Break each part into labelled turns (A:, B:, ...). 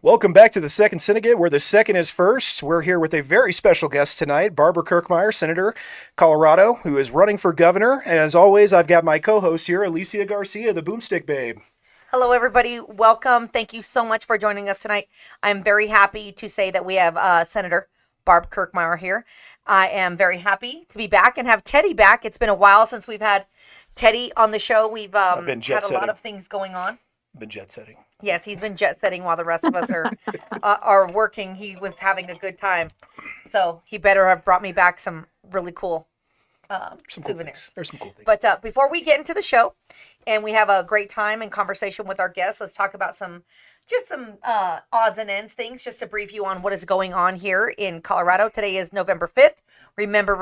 A: Welcome back to the Second Syndicate, where the second is first. We're here with a very special guest tonight, Barbara Kirkmeyer, Senator, Colorado, who is running for governor. And as always, I've got my co-host here, Alicia Garcia, the Boomstick Babe.
B: Hello, everybody. Welcome. Thank you so much for joining us tonight. I'm very happy to say that we have Senator Barb Kirkmeyer here. I am very happy to be back and have Teddy back. It's been a while since we've had Teddy on the show. We've had a lot of things going on.
A: Been jet setting.
B: Yes, he's been jet setting while the rest of us are working. He was having a good time, so he better have brought me back some really cool souvenirs.
A: There's some cool things.
B: But before we get into the show, and we have a great time and conversation with our guests, let's talk about some odds and ends things, just to brief you on what is going on here in Colorado. Today is November 5th. Remember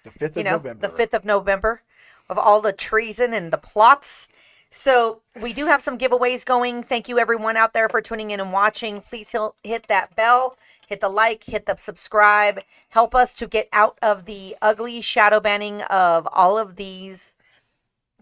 A: the 5th of November.
B: The 5th of November, of all the treason and the plots. So we do have some giveaways going. Thank you everyone out there for tuning in and watching. Please hit that bell, hit the like, hit the subscribe. Help us to get out of the ugly shadow banning of all of these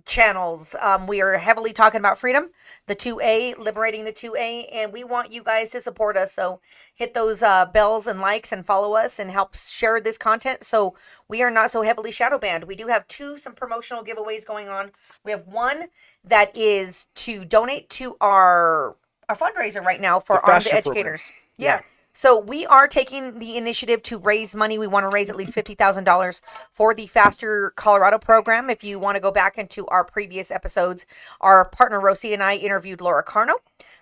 B: channels. We are heavily talking about freedom, the 2A, liberating the 2A, and we want you guys to support us. So hit those bells and likes and follow us and help share this content so we are not so heavily shadow banned. We do have some promotional giveaways going on. We have one that is to donate to our fundraiser right now for Armed Educators. Yeah. So we are taking the initiative to raise money. We want to raise at least $50,000 for the Faster Colorado program. If you want to go back into our previous episodes, our partner Rosie and I interviewed Laura Carno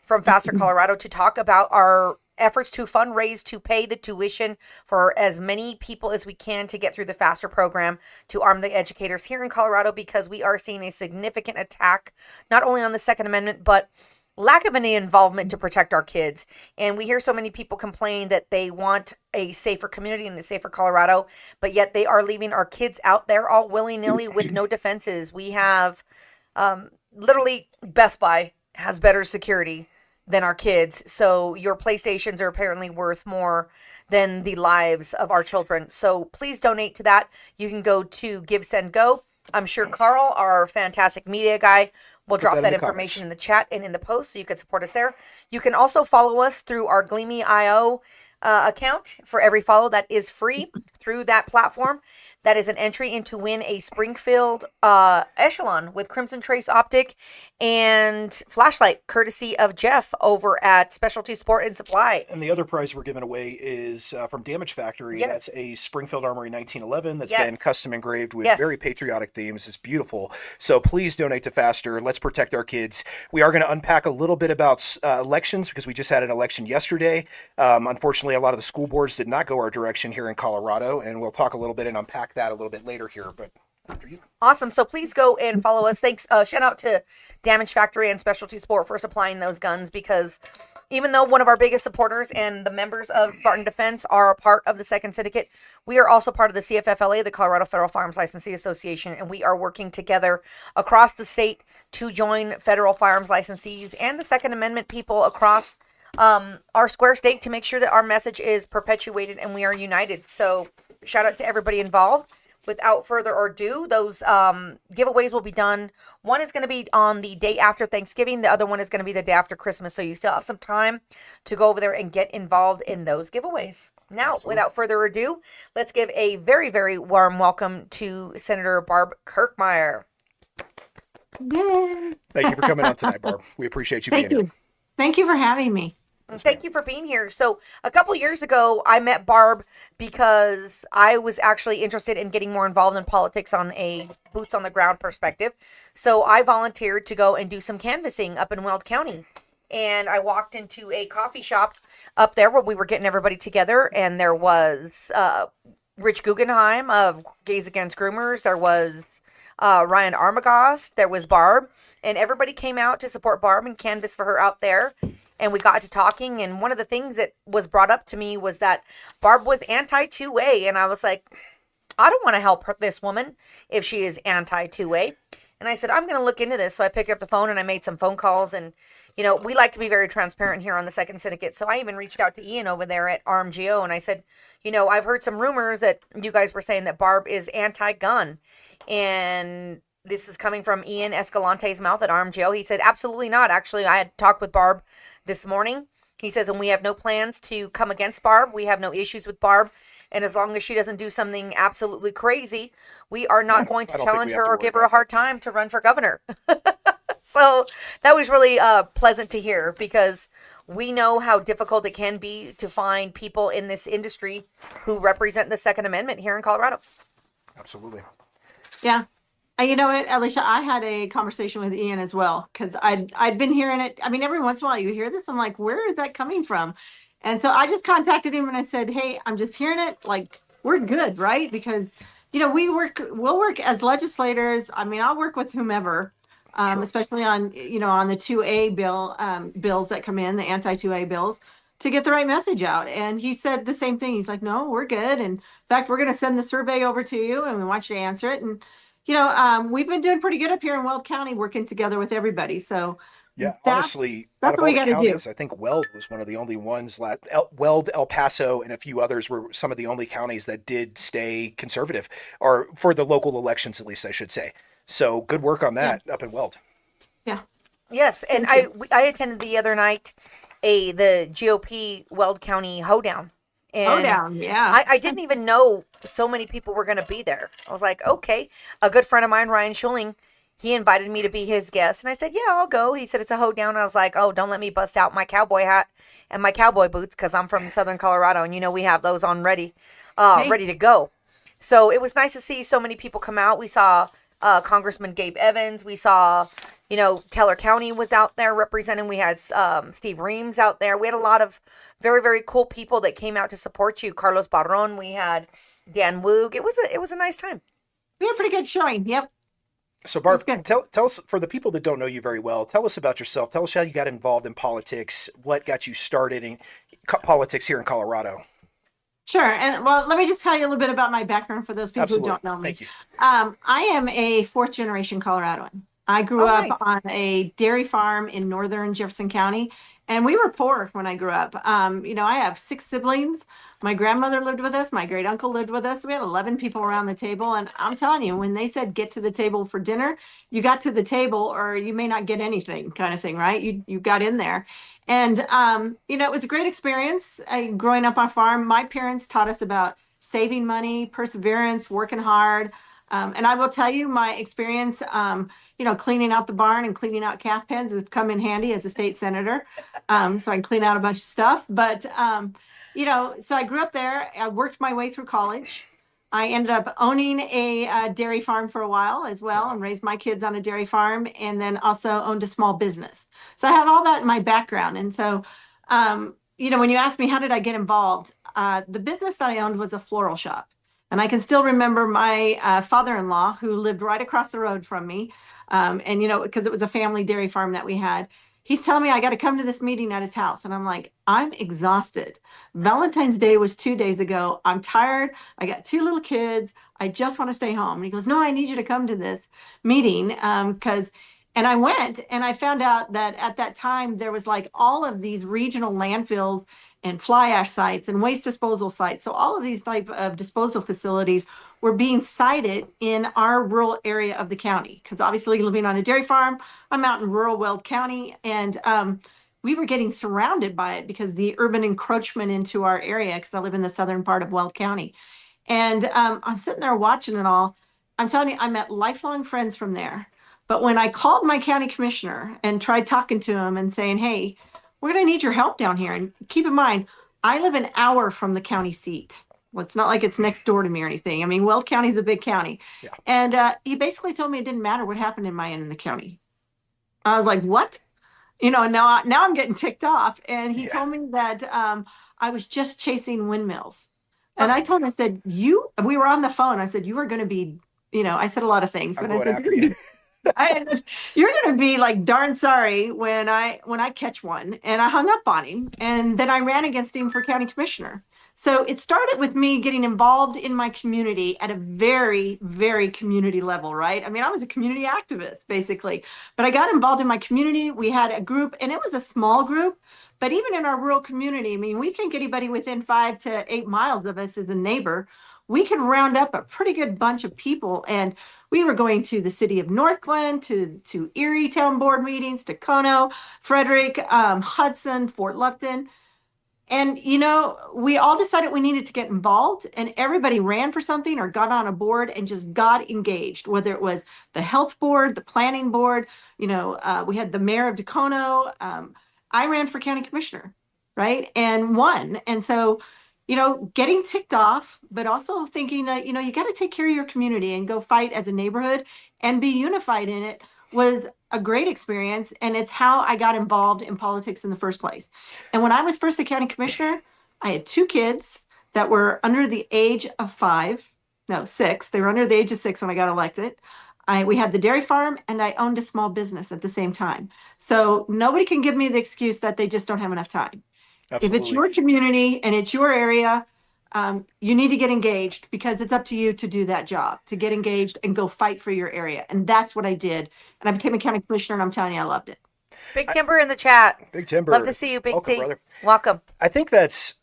B: from Faster Colorado to talk about our efforts to fundraise to pay the tuition for as many people as we can to get through the Faster program to arm the educators here in Colorado, because we are seeing a significant attack, not only on the Second Amendment, but lack of any involvement to protect our kids. And we hear so many people complain that they want a safer community and a safer Colorado, but yet they are leaving our kids out there all willy-nilly with no defenses. We have literally Best Buy has better security than our kids. So your PlayStations are apparently worth more than the lives of our children. So please donate to that. You can go to Give, Send, Go. I'm sure Carl, our fantastic media guy, will drop that information in the chat and in the post, so you can support us there. You can also follow us through our Gleamy.io account. For every follow, that is free through that platform. That is an entry into win a Springfield Echelon with Crimson Trace Optic and flashlight, courtesy of Jeff over at Specialty Sport and Supply.
A: And the other prize we're giving away is from Damage Factory. Yes. That's a Springfield Armory 1911 that's been custom engraved with very patriotic themes. It's beautiful. So please donate to Faster. Let's protect our kids. We are going to unpack a little bit about elections, because we just had an election yesterday. Unfortunately, a lot of the school boards did not go our direction here in Colorado, and we'll talk a little bit and unpack that a little bit later here, but after you.
B: Awesome. So please go and follow us. Thanks. Shout out to Damage Factory and Specialty Sport for supplying those guns, because even though one of our biggest supporters and the members of Spartan Defense are a part of the Second Syndicate, we are also part of the CFFLA, the Colorado Federal Firearms Licensee Association, and we are working together across the state to join federal firearms licensees and the Second Amendment people across our square state to make sure that our message is perpetuated and we are united. So shout out to everybody involved. Without further ado, those giveaways will be done. One is going to be on the day after Thanksgiving. The other one is going to be the day after Christmas. So you still have some time to go over there and get involved in those giveaways. Now, without further ado, let's give a very, very warm welcome to Senator Barb Kirkmeyer.
C: Yay.
A: Thank you for coming on tonight, Barb. We appreciate you being here.
C: Thank you for having me.
B: Thank you for being here. So a couple years ago, I met Barb because I was actually interested in getting more involved in politics on a boots on the ground perspective. So I volunteered to go and do some canvassing up in Weld County. And I walked into a coffee shop up there where we were getting everybody together. And there was Rich Guggenheim of Gays Against Groomers. There was Ryan Armagost. There was Barb. And everybody came out to support Barb and canvass for her out there. And we got to talking, and one of the things that was brought up to me was that Barb was anti-2A, and I was like, I don't want to help this woman if she is anti-2A. And I said, I'm going to look into this. So I picked up the phone, and I made some phone calls, and, you know, we like to be very transparent here on the Second Syndicate. So I even reached out to Ian over there at RMGO, and I said, you know, I've heard some rumors that you guys were saying that Barb is anti-gun, and this is coming from Ian Escalante's mouth at RMGO. He said, absolutely not. Actually, I had talked with Barb this morning, He says, and we have no plans to come against Barb. We have no issues with Barb. And as long as she doesn't do something absolutely crazy, we are not going to challenge her or give her a hard time to run for governor. So that was really pleasant to hear, because we know how difficult it can be to find people in this industry who represent the Second Amendment here in Colorado.
A: Absolutely.
C: Yeah. And you know what, Alicia, I had a conversation with Ian as well, because I'd been hearing it. I mean, every once in a while you hear this, I'm like, where is that coming from? And so I just contacted him and I said, hey, I'm just hearing it. Like, we're good, right? Because, you know, we'll work as legislators. I mean, I'll work with whomever,
A: Sure.
C: especially on, you know, on the 2A bills that come in, the anti-2A bills, to get the right message out. And he said the same thing. He's like, no, we're good. And in fact, we're going to send the survey over to you and we want you to answer it. And, you know, we've been doing pretty good up here in Weld County, working together with everybody. So
A: Yeah,
C: that's
A: honestly, out
C: that's
A: of
C: what
A: all
C: we
A: the
C: got to do.
A: counties, I think Weld was one of the only ones. Weld, El Paso, and a few others were some of the only counties that did stay conservative, or for the local elections, at least, I should say. So good work on that up in Weld.
C: Yeah.
B: Yes, and I attended the other night the GOP Weld County hoedown. And
C: Hoedown, yeah.
B: I didn't even know so many people were going to be there. I was like, okay. A good friend of mine, Ryan Schuling, he invited me to be his guest. And I said, yeah, I'll go. He said, it's a hoedown. I was like, oh, don't let me bust out my cowboy hat and my cowboy boots, because I'm from Southern Colorado. And, you know, we have those on ready to go. So it was nice to see so many people come out. We saw Congressman Gabe Evans. We saw, you know, Teller County was out there representing. We had Steve Reams out there. We had a lot of very, very cool people that came out to support you. Carlos Barron. We had Dan Woog. It was a nice time.
C: We had a pretty good showing. Yep.
A: So, Barb, tell us, for the people that don't know you very well, tell us about yourself. Tell us how you got involved in politics, what got you started in politics here in Colorado.
C: Sure. And well, let me just tell you a little bit about my background for those people
A: Absolutely.
C: who don't know me.
A: Thank you.
C: I am a fourth generation Coloradoan. I grew up
B: nice.
C: on a dairy farm in northern Jefferson County, and we were poor when I grew up. You know, I have 6 siblings. My grandmother lived with us. My great uncle lived with us. We had 11 people around the table. And I'm telling you, when they said get to the table for dinner, you got to the table or you may not get anything, kind of thing, right? You got in there. And, you know, it was a great experience. Growing up on a farm, my parents taught us about saving money, perseverance, working hard. And I will tell you, my experience, you know, cleaning out the barn and cleaning out calf pens has come in handy as a state senator. So I can clean out a bunch of stuff. But, you know, so I grew up there. I worked my way through college. I ended up owning a dairy farm for a while as well, and raised my kids on a dairy farm, and then also owned a small business. So I have all that in my background. And so, you know, when you ask me, how did I get involved? The business that I owned was a floral shop. And I can still remember my father-in-law, who lived right across the road from me. And, you know, because it was a family dairy farm that we had. He's telling me I got to come to this meeting at his house. And I'm like, I'm exhausted. Valentine's Day was 2 days ago. I'm tired. I got 2 little kids. I just want to stay home. And he goes, no, I need you to come to this meeting. And I went, and I found out that at that time, there was like all of these regional landfills and fly ash sites and waste disposal sites. So all of these type of disposal facilities were being sited in our rural area of the county. Because obviously, living on a dairy farm, I'm out in rural Weld County, and we were getting surrounded by it because the urban encroachment into our area, because I live in the southern part of Weld County. And I'm sitting there watching it all. I'm telling you, I met lifelong friends from there. But when I called my county commissioner and tried talking to him and saying, hey, we're going to need your help down here. And keep in mind, I live an hour from the county seat. Well, it's not like it's next door to me or anything. I mean, Weld County is a big county. Yeah. And he basically told me it didn't matter what happened in my end in the county. I was like, what? You know, now I'm getting ticked off. And he told me that I was just chasing windmills. And I told him, I said, we were on the phone. I said, you are going to be, you know, I said a lot of things.
A: I'm
C: but
A: going
C: I said,
A: after you.
C: you're going to be like darn sorry when I catch one. And I hung up on him. And then I ran against him for county commissioner. So it started with me getting involved in my community at a very, very community level, right? I mean, I was a community activist, basically. But I got involved in my community. We had a group, and it was a small group. But even in our rural community, I mean, we think anybody within 5 to 8 miles of us is a neighbor. we could round up a pretty good bunch of people. And we were going to the city of Northglenn, to Erie town board meetings, to Kono, Frederick, Hudson, Fort Lupton. And, we all decided we needed to get involved, and everybody ran for something or got on a board and just got engaged, whether it was the health board, the planning board. We had the mayor of Dacono. I ran for county commissioner, right? And won. And so, getting ticked off, but also thinking that, you got to take care of your community and go fight as a neighborhood and be unified in it was a great experience. And it's how I got involved in politics in the first place. And when I was first a county commissioner, I had 2 kids that were under the age of 6. They were under the age of 6 when I got elected. We had the dairy farm, and I owned a small business at the same time. So nobody can give me the excuse that they just don't have enough time. Absolutely. If it's your community and it's your area, you need to get engaged, because it's up to you to do that job, to get engaged and go fight for your area. And that's what I did. And I became a county commissioner, and I'm telling you, I loved it.
B: Big Timber in the chat.
A: Big Timber.
B: Love to see you, Big
A: Welcome,
B: T.
A: brother.
B: Welcome.
A: I think that's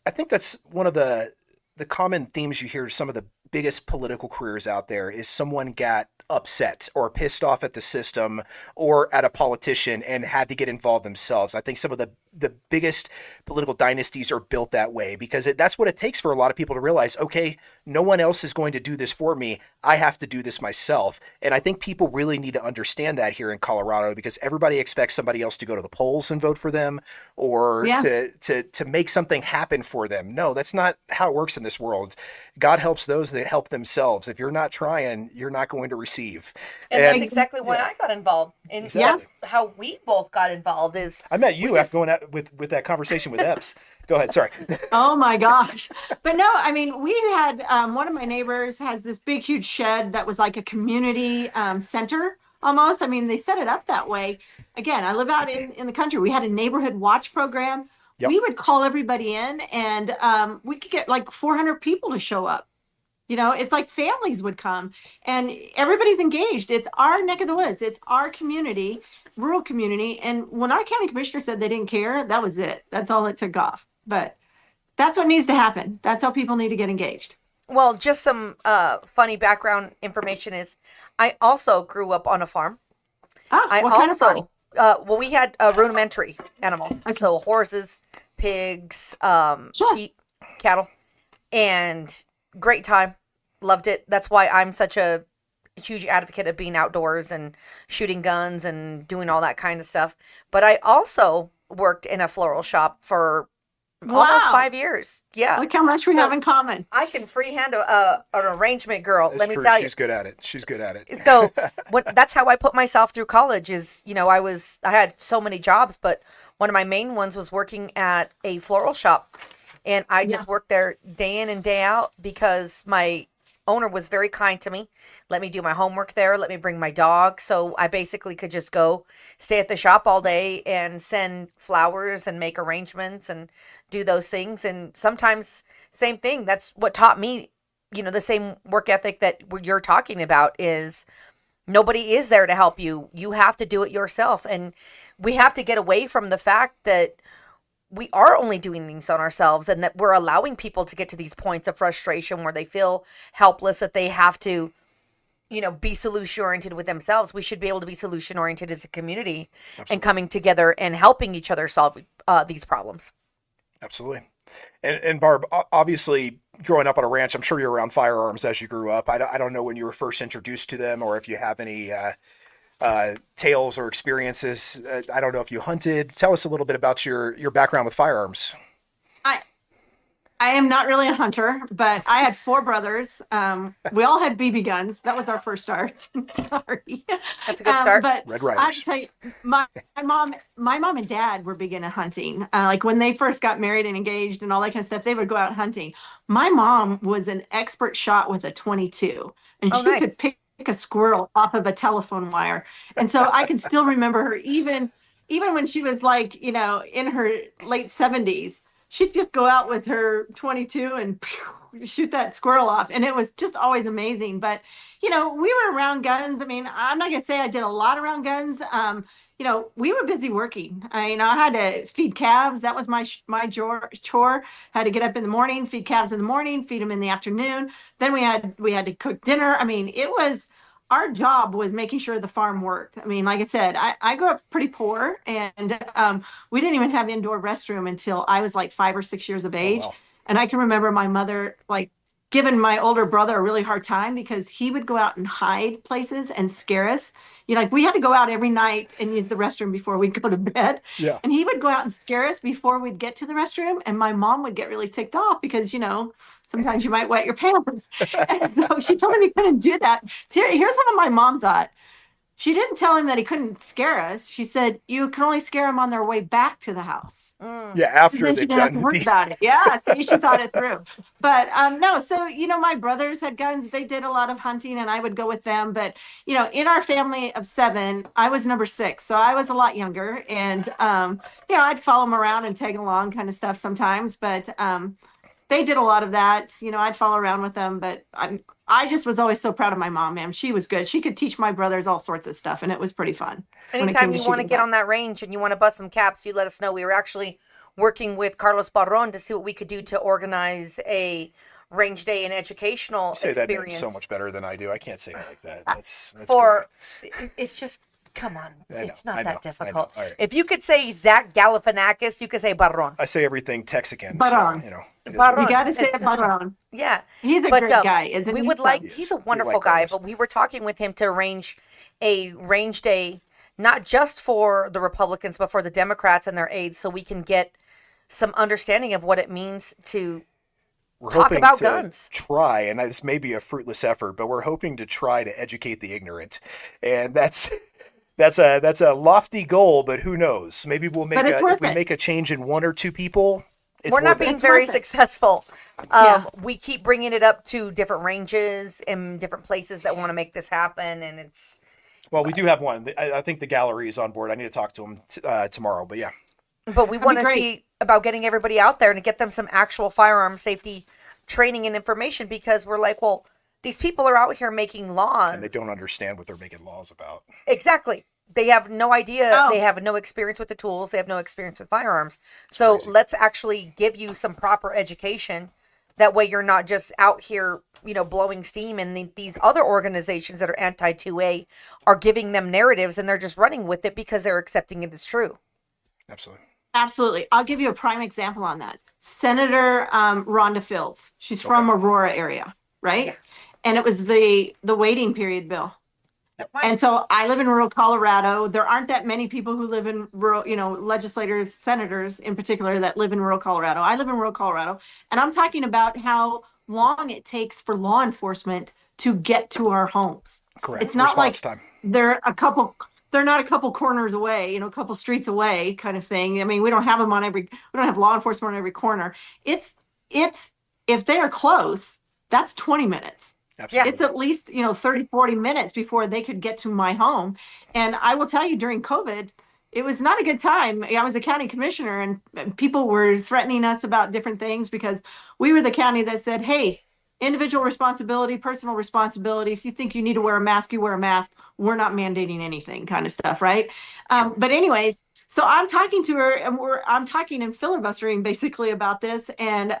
A: one of the common themes you hear. Some of the biggest political careers out there is someone got upset or pissed off at the system or at a politician and had to get involved themselves. I think some of the biggest political dynasties are built that way, because that's what it takes for a lot of people to realize, okay, no one else is going to do this for me. I have to do this myself. And I think people really need to understand that here in Colorado, because everybody expects somebody else to go to the polls and vote for them, or to make something happen for them. No, that's not how it works in this world. God helps those that help themselves. If you're not trying, you're not going to receive.
B: And that's exactly why I got involved. And exactly. That's how we both got involved. Is
A: I met you after going out with that conversation with Epps. Go ahead. Sorry.
C: Oh my gosh. But no, I mean, we had, one of my neighbors has this big, huge shed that was like a community center almost. I mean, they set it up that way. Again, I live out in the country. We had a neighborhood watch program. Yep. We would call everybody in, and we could get like 400 people to show up. It's like families would come, and everybody's engaged. It's our neck of the woods. It's our community, rural community. And when our county commissioner said they didn't care, that was it. That's all it took off. But that's what needs to happen. That's how people need to get engaged.
B: Well, just some funny background information is I also grew up on a farm.
C: What kind of farm?
B: Well, we had rudimentary animals. Okay. So horses, pigs, sheep, cattle, and great time. Loved it. That's why I'm such a huge advocate of being outdoors and shooting guns and doing all that kind of stuff. But I also worked in a floral shop for almost 5 years. Yeah.
C: Look how much we have in common.
B: I can freehand an arrangement girl.
A: That's
B: let me
A: true.
B: tell you.
A: She's good at it. She's good at it.
B: So that's how I put myself through college is, I had so many jobs, but one of my main ones was working at a floral shop. And I just worked there day in and day out because my owner was very kind to me. Let me do my homework there. Let me bring my dog. So I basically could just go stay at the shop all day and send flowers and make arrangements and do those things. And sometimes same thing. That's what taught me, the same work ethic that you're talking about is nobody is there to help you. You have to do it yourself. And we have to get away from the fact that we are only doing things on ourselves, and that we're allowing people to get to these points of frustration where they feel helpless, that they have to, be solution oriented with themselves. We should be able to be solution oriented as a community. Absolutely. And coming together and helping each other solve these problems. Absolutely.
A: And Barb, obviously growing up on a ranch, I'm sure you're around firearms as you grew up. I don't know when you were first introduced to them, or if you have any tales or experiences. I don't know if you hunted. Tell us a little bit about your background with firearms.
C: I am not really a hunter, but I had 4 brothers. We all had BB guns. That was our first start. Sorry.
B: That's a good start.
C: But
A: Red Riders.
C: I have to tell you, my mom and dad were big into hunting. Like when they first got married and engaged and all that kind of stuff, they would go out hunting. My mom was an expert shot with a .22, and she could pick a squirrel off of a telephone wire. And so I can still remember her even when she was like, in her late 70s, she'd just go out with her .22 and shoot that squirrel off. And it was just always amazing. But, we were around guns. I mean, I'm not going to say I did a lot around guns. we were busy working. I had to feed calves. That was my chore. Had to get up in the morning, feed calves in the morning, feed them in the afternoon. Then we had to cook dinner. It was our job was making sure the farm worked. Like I said, I grew up pretty poor, and we didn't even have indoor restroom until I was like 5 or 6 years of age.
A: Oh, wow.
C: And I can remember my mother like giving my older brother a really hard time because he would go out and hide places and scare us. Like we had to go out every night and use the restroom before we'd go to bed.
A: Yeah.
C: And he would go out and scare us before we'd get to the restroom. And my mom would get really ticked off because, sometimes you might wet your pants. And so she told him he couldn't do that. Here's what my mom thought. She didn't tell him that he couldn't scare us. She said, you can only scare them on their way back to the house.
A: Yeah, after
C: then
A: they've
C: she didn't have to
A: done
C: worry about it. Yeah, see, she thought it through. But no, so, my brothers had guns. They did a lot of hunting, and I would go with them. But, in our family of 7, I was number 6. So I was a lot younger. And, I'd follow them around and tag along kind of stuff sometimes. But they did a lot of that. I'd follow around with them. But I just was always so proud of my mom, man. She was good. She could teach my brothers all sorts of stuff, and it was pretty fun.
B: Anytime you want to get on that range and you want to bust some caps, you let us know. We were actually working with Carlos Barron to see what we could do to organize a range day and educational experience.
A: That so much better than I do. I can't say it like that. That's
B: it's just, come on. It's not
A: I know,
B: that difficult.
A: All right.
B: If you could say Zach Galifianakis, you could say Barron.
A: I say everything Texican.
C: Barron.
A: So,
B: Barron.
C: You got to say Barron.
B: Yeah.
C: He's a great guy, isn't he?
B: He's a wonderful guy, but we were talking with him to arrange a range day, not just for the Republicans, but for the Democrats and their aides, so we can get some understanding of what it means to talk about guns.
A: Try, and this may be a fruitless effort, but we're hoping to try to educate the ignorant. And that's a lofty goal, but who knows? Maybe we'll make if we make a change in 1 or 2 people.
B: We're not being very successful. We keep bringing it up to different ranges and different places that want to make this happen, and it's.
A: Well, we do have one. I think the gallery is on board. I need to talk to him tomorrow, but yeah.
B: But we want to see about getting everybody out there and to get them some actual firearm safety training and information, because we're like, well, these people are out here making laws.
A: And they don't understand what they're making laws about.
B: Exactly. They have no idea. Oh. They have no experience with the tools. They have no experience with firearms. So let's actually give you some proper education. That way you're not just out here, blowing steam, and these other organizations that are anti-2A are giving them narratives and they're just running with it because they're accepting it as true.
C: Absolutely. I'll give you a prime example on that. Senator Rhonda Fields. She's from Aurora area, right? Yeah. And it was the waiting period bill. And so I live in rural Colorado. There aren't that many people who live in rural, legislators, senators in particular, that live in rural Colorado. I live in rural Colorado, and I'm talking about how long it takes for law enforcement to get to our homes.
A: Correct.
C: It's not response like time. They're not a couple corners away, a couple streets away kind of thing. We don't have them we don't have law enforcement on every corner. It's if they are close, that's 20 minutes.
A: Absolutely.
C: It's at least, 30, 40 minutes before they could get to my home. And I will tell you, during COVID, it was not a good time. I was a county commissioner, and people were threatening us about different things because we were the county that said, hey, individual responsibility, personal responsibility. If you think you need to wear a mask, you wear a mask. We're not mandating anything kind of stuff, right? Sure. But anyways, so I'm talking to her, and I'm talking and filibustering basically about this. And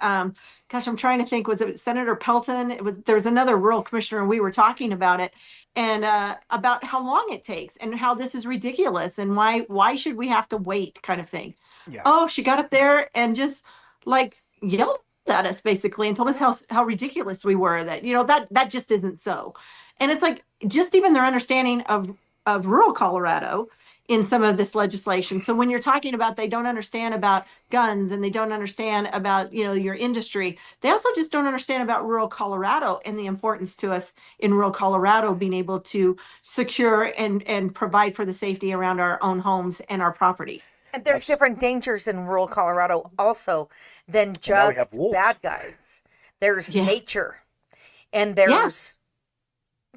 C: gosh, I'm trying to think, was it Senator Pelton? There was another rural commissioner, and we were talking about it, and about how long it takes and how this is ridiculous and why should we have to wait kind of thing. Yeah. Oh, she got up there and just like yelled at us basically and told us how ridiculous we were, that that just isn't so. And it's like just even their understanding of rural Colorado in some of this legislation. So when you're talking about they don't understand about guns and they don't understand about, your industry, they also just don't understand about rural Colorado and the importance to us in rural Colorado being able to secure and provide for the safety around our own homes and our property.
B: And there's different dangers in rural Colorado also than just bad guys. There's nature, and there's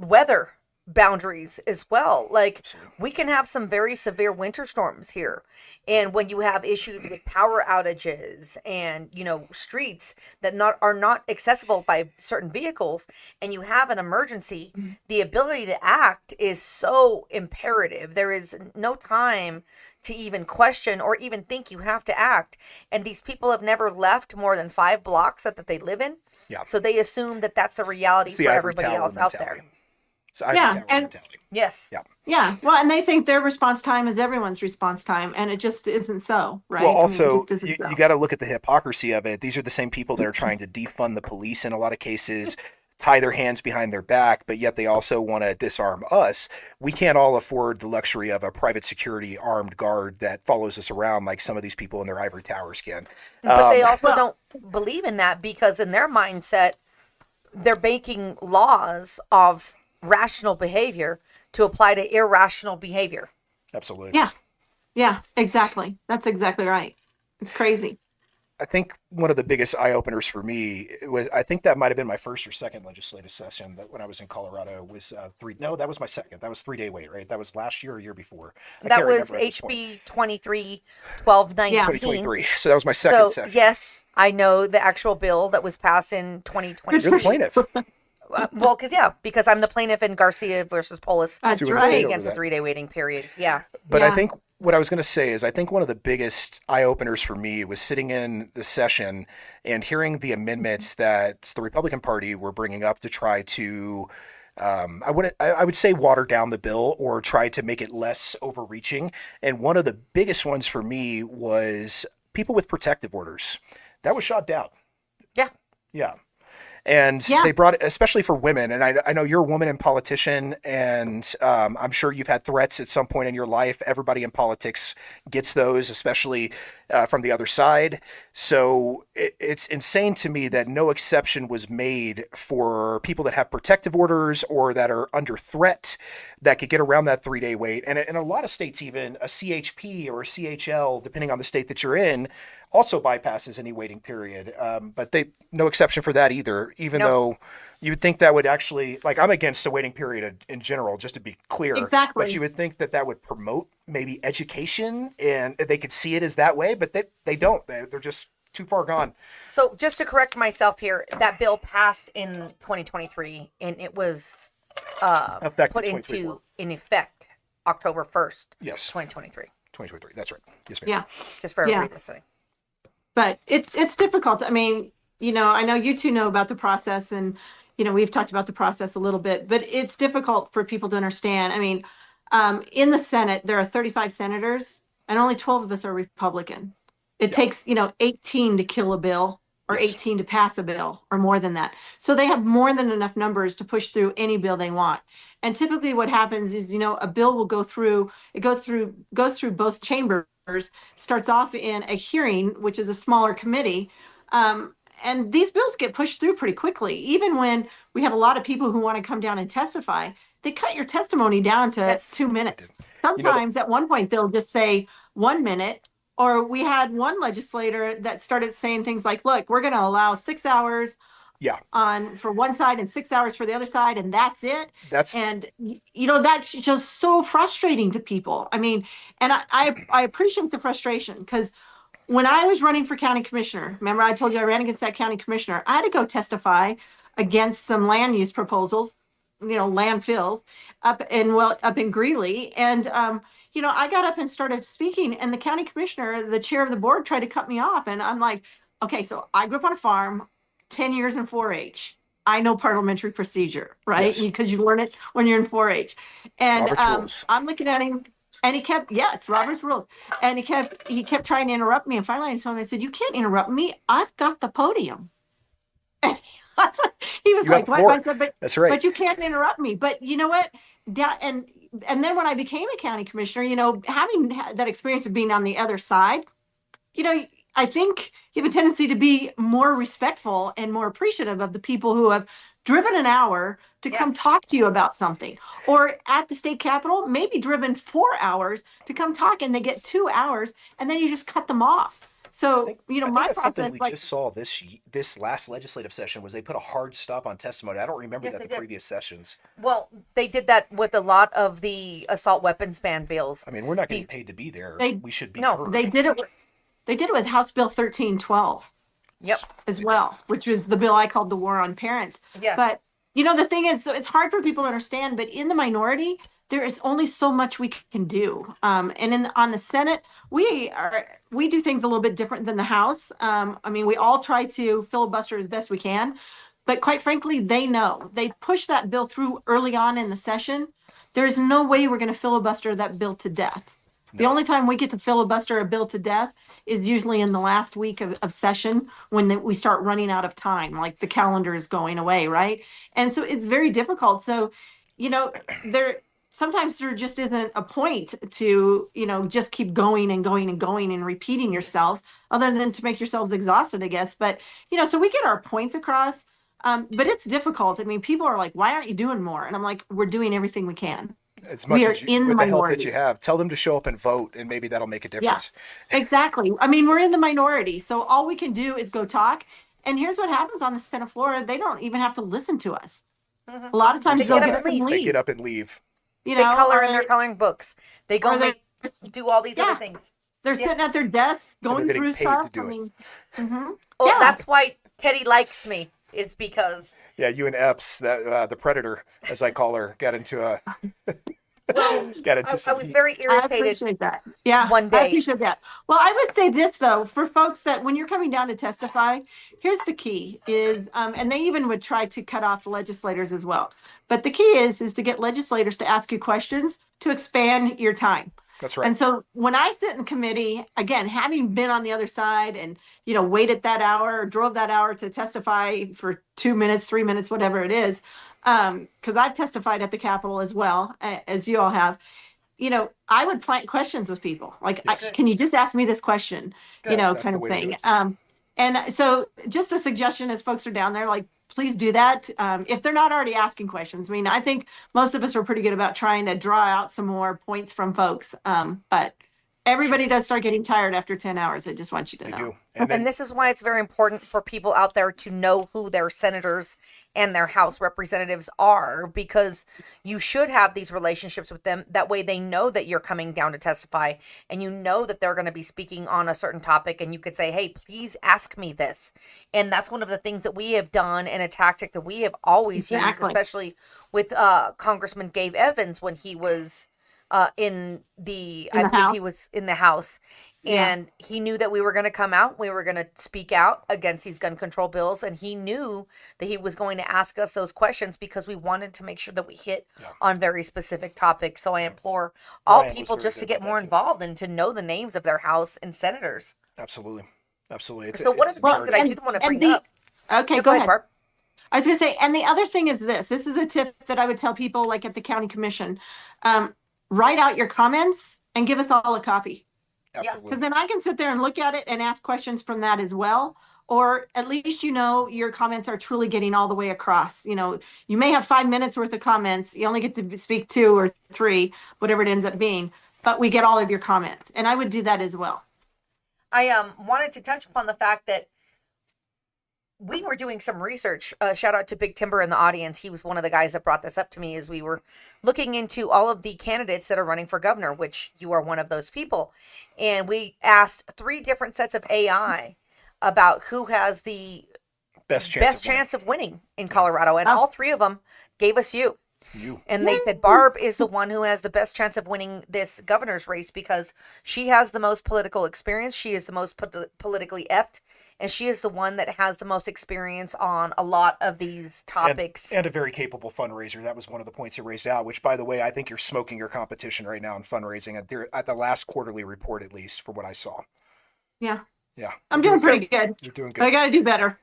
B: weather boundaries as well. Like,
A: Absolutely.
B: we can have some very severe winter storms here. And when you have issues with power outages and, streets that are not accessible by certain vehicles, and you have an emergency, the ability to act is so imperative. There is no time to even question or even think you have to act. And these people have never left more than 5 blocks that they live in.
A: Yeah.
B: So they assume that that's the reality for everybody else out there.
A: It's ivory tower mentality.
B: Yes.
A: Yeah.
C: Yeah. Well, and they think their response time is everyone's response time, and it just isn't so, right?
A: Well, also,
C: you
A: got to look at the hypocrisy of it. These are the same people that are trying to defund the police in a lot of cases, tie their hands behind their back, but yet they also want to disarm us. We can't all afford the luxury of a private security armed guard that follows us around like some of these people in their ivory towers can.
B: But they also don't believe in that, because in their mindset, they're making laws of rational behavior to apply to irrational behavior.
A: Absolutely.
C: Yeah, exactly. That's exactly right. It's crazy.
A: I think one of the biggest eye openers for me was, I think that might have been my first or second legislative session, that when I was in Colorado was that was my second. That was 3-day wait, right? That was last year or year before.
B: That was HB 23-1219.
A: 2023. So that was my second session.
B: Yes, I know the actual bill that was passed in 2020.
A: You're the plaintiff.
B: Well, because I'm the plaintiff in Garcia versus Polis.
C: That's right.
B: Against a 3-day waiting period. Yeah.
A: But I think what I was going to say is, I think one of the biggest eye openers for me was sitting in the session and hearing the amendments that the Republican Party were bringing up to try to, I would say, water down the bill or try to make it less overreaching. And one of the biggest ones for me was people with protective orders. That was shot down.
B: Yeah.
A: Yeah. And they brought it, especially for women. And I know you're a woman and politician, and I'm sure you've had threats at some point in your life. Everybody in politics gets those, especially from the other side. So it's insane to me that no exception was made for people that have protective orders or that are under threat that could get around that 3-day wait. And in a lot of states, even a CHP or a CHL, depending on the state that you're in, also bypasses any waiting period. But no exception for that either, even though you would think that would actually, like, I'm against a waiting period in general, just to be clear.
C: Exactly.
A: But you would think that would promote maybe education and they could see it as that way, but they don't. They're just too far gone.
B: So just to correct myself here, that bill passed in 2023, and it was put in effect October 1st,
A: yes,
B: 2023.
A: 2023, that's right. Yes, ma'am.
C: Yeah.
B: Just for everybody listening.
C: But it's difficult. I mean, I know you two know about the process, and, we've talked about the process a little bit, but it's difficult for people to understand. I mean, in the Senate, there are 35 senators, and only 12 of us are Republican. It takes, 18 to kill a bill, or 18 to pass a bill, or more than that. So they have more than enough numbers to push through any bill they want. And typically what happens is, a bill will goes through both chambers, starts off in a hearing, which is a smaller committee. And these bills get pushed through pretty quickly. Even when we have a lot of people who want to come down and testify, they cut your testimony down to 2 minutes. Sometimes at one point they'll just say 1 minute. Or we had one legislator that started saying things like, look, we're going to allow 6 hours for one side and 6 hours for the other side, and that's it. That's just so frustrating to people. I mean, and I appreciate the frustration, because when I was running for county commissioner, remember I told you I ran against that county commissioner, I had to go testify against some land use proposals, landfill up in Greeley. And, I got up and started speaking, and the county commissioner, the chair of the board, tried to cut me off. And I'm like, okay, so I grew up on a farm, 10 years in 4-H. I know parliamentary procedure, right?
A: Yes.
C: Because you learn it when you're in 4-H. And I'm looking at him, and he kept, Robert's rules. And he kept trying to interrupt me. And finally I told him, I said, you can't interrupt me. I've got the podium. And he was like, what?
A: That's right.
C: But you can't interrupt me. But you know what? And then when I became a county commissioner, having that experience of being on the other side, I think you have a tendency to be more respectful and more appreciative of the people who have driven an hour to come talk to you about something, or at the state capitol, maybe driven 4 hours to come talk, and they get 2 hours, and then you just cut them off. So,
A: I think
C: my
A: that's something
C: process,
A: we
C: like,
A: just saw this last legislative session was they put a hard stop on testimony. I don't remember
B: Yes,
A: that
B: they
A: the
B: did.
A: previous sessions.
B: Well, they did that with a lot of the assault weapons ban bills.
A: I mean, we're not getting paid to be there.
C: they,
A: We should be
B: No,
A: heard.
C: they did it with House Bill 1312
B: Yep.
C: as well, which was the bill I called the War on Parents.
B: Yes.
C: But, the thing is, so it's hard for people to understand, but in the minority, there is only so much we can do. And on the Senate, we do things a little bit different than the House. We all try to filibuster as best we can, but quite frankly, they push that bill through early on in the session. There's no way we're going to filibuster that bill to death. The only time we get to filibuster a bill to death is usually in the last week of session when we start running out of time, like the calendar is going away, right? And so it's very difficult. So, sometimes there just isn't a point to, just keep going and going and going and repeating yourselves other than to make yourselves exhausted, I guess. But, so we get our points across, but it's difficult. I mean, people are like, why aren't you doing more? And I'm like, we're doing everything we can.
A: As much as
C: in
A: with
C: the
A: the help that
C: minority.
A: you have, tell them to show up and vote, and maybe that'll make a difference.
C: Yeah, exactly. We're in the minority, so all we can do is go talk. And here's what happens on the Senate floor: they don't even have to listen to us. A lot of times
B: They
C: they'll
B: get
C: get
B: up
C: up
B: and
C: and
B: leave.
A: They
C: leave.
A: get up and leave.
C: They
B: They color in their coloring books. They go do all these other things.
C: They're sitting at their desks going
A: getting
C: through
A: paid
C: stuff.
A: to do it.
B: Well, that's why Teddy likes me. Is because
A: you and Epps, that the Predator, as I call her, got into
B: I
A: some
B: was
A: heat.
B: very
C: I
B: irritated.
C: appreciate that. Yeah,
B: one day.
C: I appreciate that. Well, I would say this though, for folks that when you're coming down to testify, here's the key: is and they even would try to cut off legislators as well. But the key is to get legislators to ask you questions to expand your time.
A: That's right.
C: And so when I sit in committee, again, having been on the other side and, waited that hour or drove that hour to testify for 2 minutes, 3 minutes, whatever it is, because I've testified at the Capitol as well, as you all have, I would plant questions with people. Like, can you just ask me this question, kind of thing. And so just a suggestion as folks are down there, like, please do that. If they're not already asking questions. I think most of us are pretty good about trying to draw out some more points from folks. But everybody does start getting tired after 10 hours. I just want you to know.
A: Do.
B: And this is why it's very important for people out there to know who their senators and their House representatives are, because you should have these relationships with them. That way they know that you're coming down to testify and you know that they're going to be speaking on a certain topic, and you could say, hey, please ask me this. And that's one of the things that we have done, and a tactic that we have always used, especially with Congressman Gabe Evans when he was I believe he was in the House. And he knew that we were going to come out. We were going to speak out against these gun control bills. And he knew that he was going to ask us those questions because we wanted to make sure that we hit on very specific topics. So I implore all people just to get more involved and to know the names of their House and senators.
A: Absolutely.
B: So one of the things that I did want to bring up.
C: Okay,
B: go ahead, Barb.
C: I was going to say, and the other thing is this is a tip that I would tell people like at the county commission, write out your comments and give us all a copy. Because then I can sit there and look at it and ask questions from that as well. Or at least, your comments are truly getting all the way across. You may have 5 minutes worth of comments. You only get to speak 2 or 3, whatever it ends up being. But we get all of your comments. And I would do that as well.
B: I wanted to touch upon the fact that we were doing some research. Shout out to Big Timber in the audience. He was one of the guys that brought this up to me as we were looking into all of the candidates that are running for governor, which you are one of those people. And we asked 3 different sets of AI about who has the best chance of winning in Colorado. And all 3 of them gave us you. And they said Barb is the one who has the best chance of winning this governor's race because she has the most political experience. She is the most politically apt. And she is the one that has the most experience on a lot of these topics.
A: And a very capable fundraiser. That was one of the points you raised out, which, by the way, I think you're smoking your competition right now in fundraising at the last quarterly report, at least, from what I saw.
C: Yeah.
A: Yeah.
C: I'm doing pretty good.
A: You're doing good.
C: But I got to do better.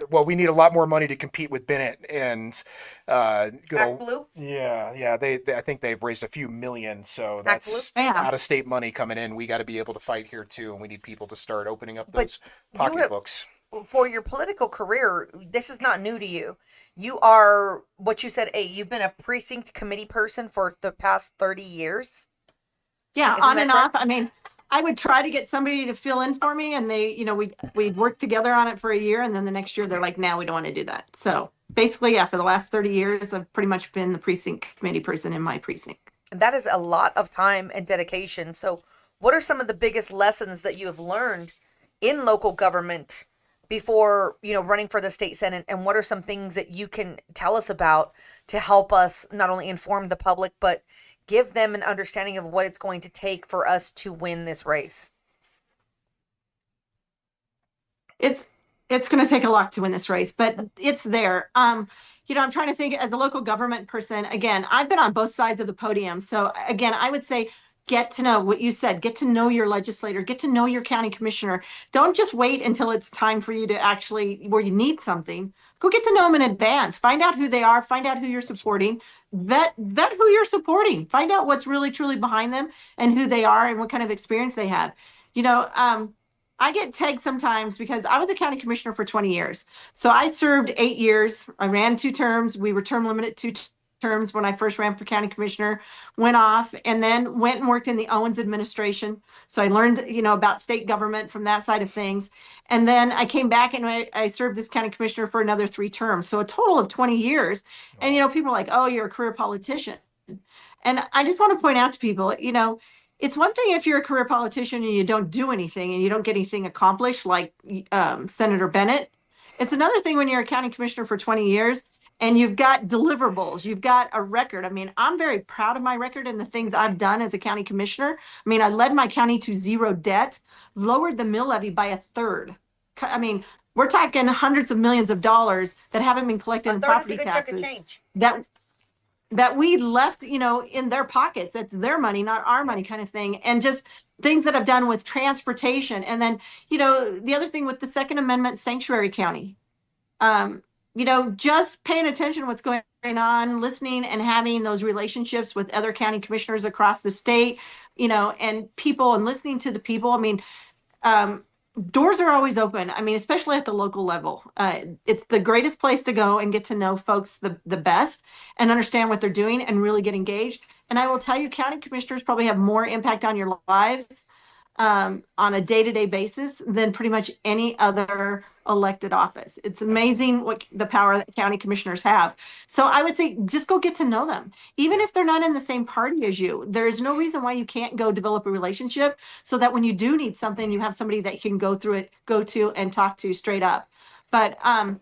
A: Well, we need a lot more money to compete with Bennett and
B: Act Blue.
A: Yeah. I think they've raised a few million, so that's out of state money coming in. We got to be able to fight here too, and we need people to start opening up those pocketbooks.
B: For your political career, this is not new to you. You are what you said. You've been a precinct committee person for the past 30 years.
C: Yeah, on and off. I would try to get somebody to fill in for me, and they, we'd work together on it for a year, and then the next year they're like, now we don't want to do that. So basically, yeah, for the last 30 years, I've pretty much been the precinct committee person in my precinct.
B: That is a lot of time and dedication. So what are some of the biggest lessons that you have learned in local government before, running for the state senate? And what are some things that you can tell us about to help us not only inform the public, but give them an understanding of what it's going to take for us to win this race?
C: It's going to take a lot to win this race, but it's there. I'm trying to think as a local government person. Again, I've been on both sides of the podium. So again, I would say, get to know what you said, get to know your legislator, get to know your county commissioner. Don't just wait until it's time for you to actually, where you need something. Go get to know them in advance. Find out who they are, find out who you're supporting, vet who you're supporting, find out what's really truly behind them and who they are and what kind of experience they have. I get tagged sometimes because I was a county commissioner for 20 years. So I served 8 years. I ran 2 terms. We were term limited 2 terms when I first ran for county commissioner, went off and then went and worked in the Owens administration. So I learned, about state government from that side of things. And then I came back and I served as county commissioner for another 3 terms. So a total of 20 years. And, people are like, oh, you're a career politician. And I just want to point out to people, it's one thing if you're a career politician and you don't do anything and you don't get anything accomplished like Senator Bennett. It's another thing when you're a county commissioner for 20 years and you've got deliverables, you've got a record. I mean, I'm very proud of my record and the things I've done as a county commissioner. I mean, I led my county to 0 debt, lowered the mill levy by 1/3. I mean, we're talking hundreds of millions of dollars that haven't been collected in property taxes. That we left, in their pockets. That's their money, not our money kind of thing. And just things that I've done with transportation. And then, the other thing with the Second Amendment sanctuary county, just paying attention to what's going on, listening and having those relationships with other county commissioners across the state, and people and listening to the people. I mean, doors are always open. I mean, especially at the local level. It's the greatest place to go and get to know folks the best and understand what they're doing and really get engaged. And I will tell you, county commissioners probably have more impact on your lives on a day-to-day basis than pretty much any other elected office. It's amazing what the power that county commissioners have. So I would say just go get to know them. Even if they're not in the same party as you, there is no reason why you can't go develop a relationship so that when you do need something, you have somebody that you can go to and talk to straight up. But I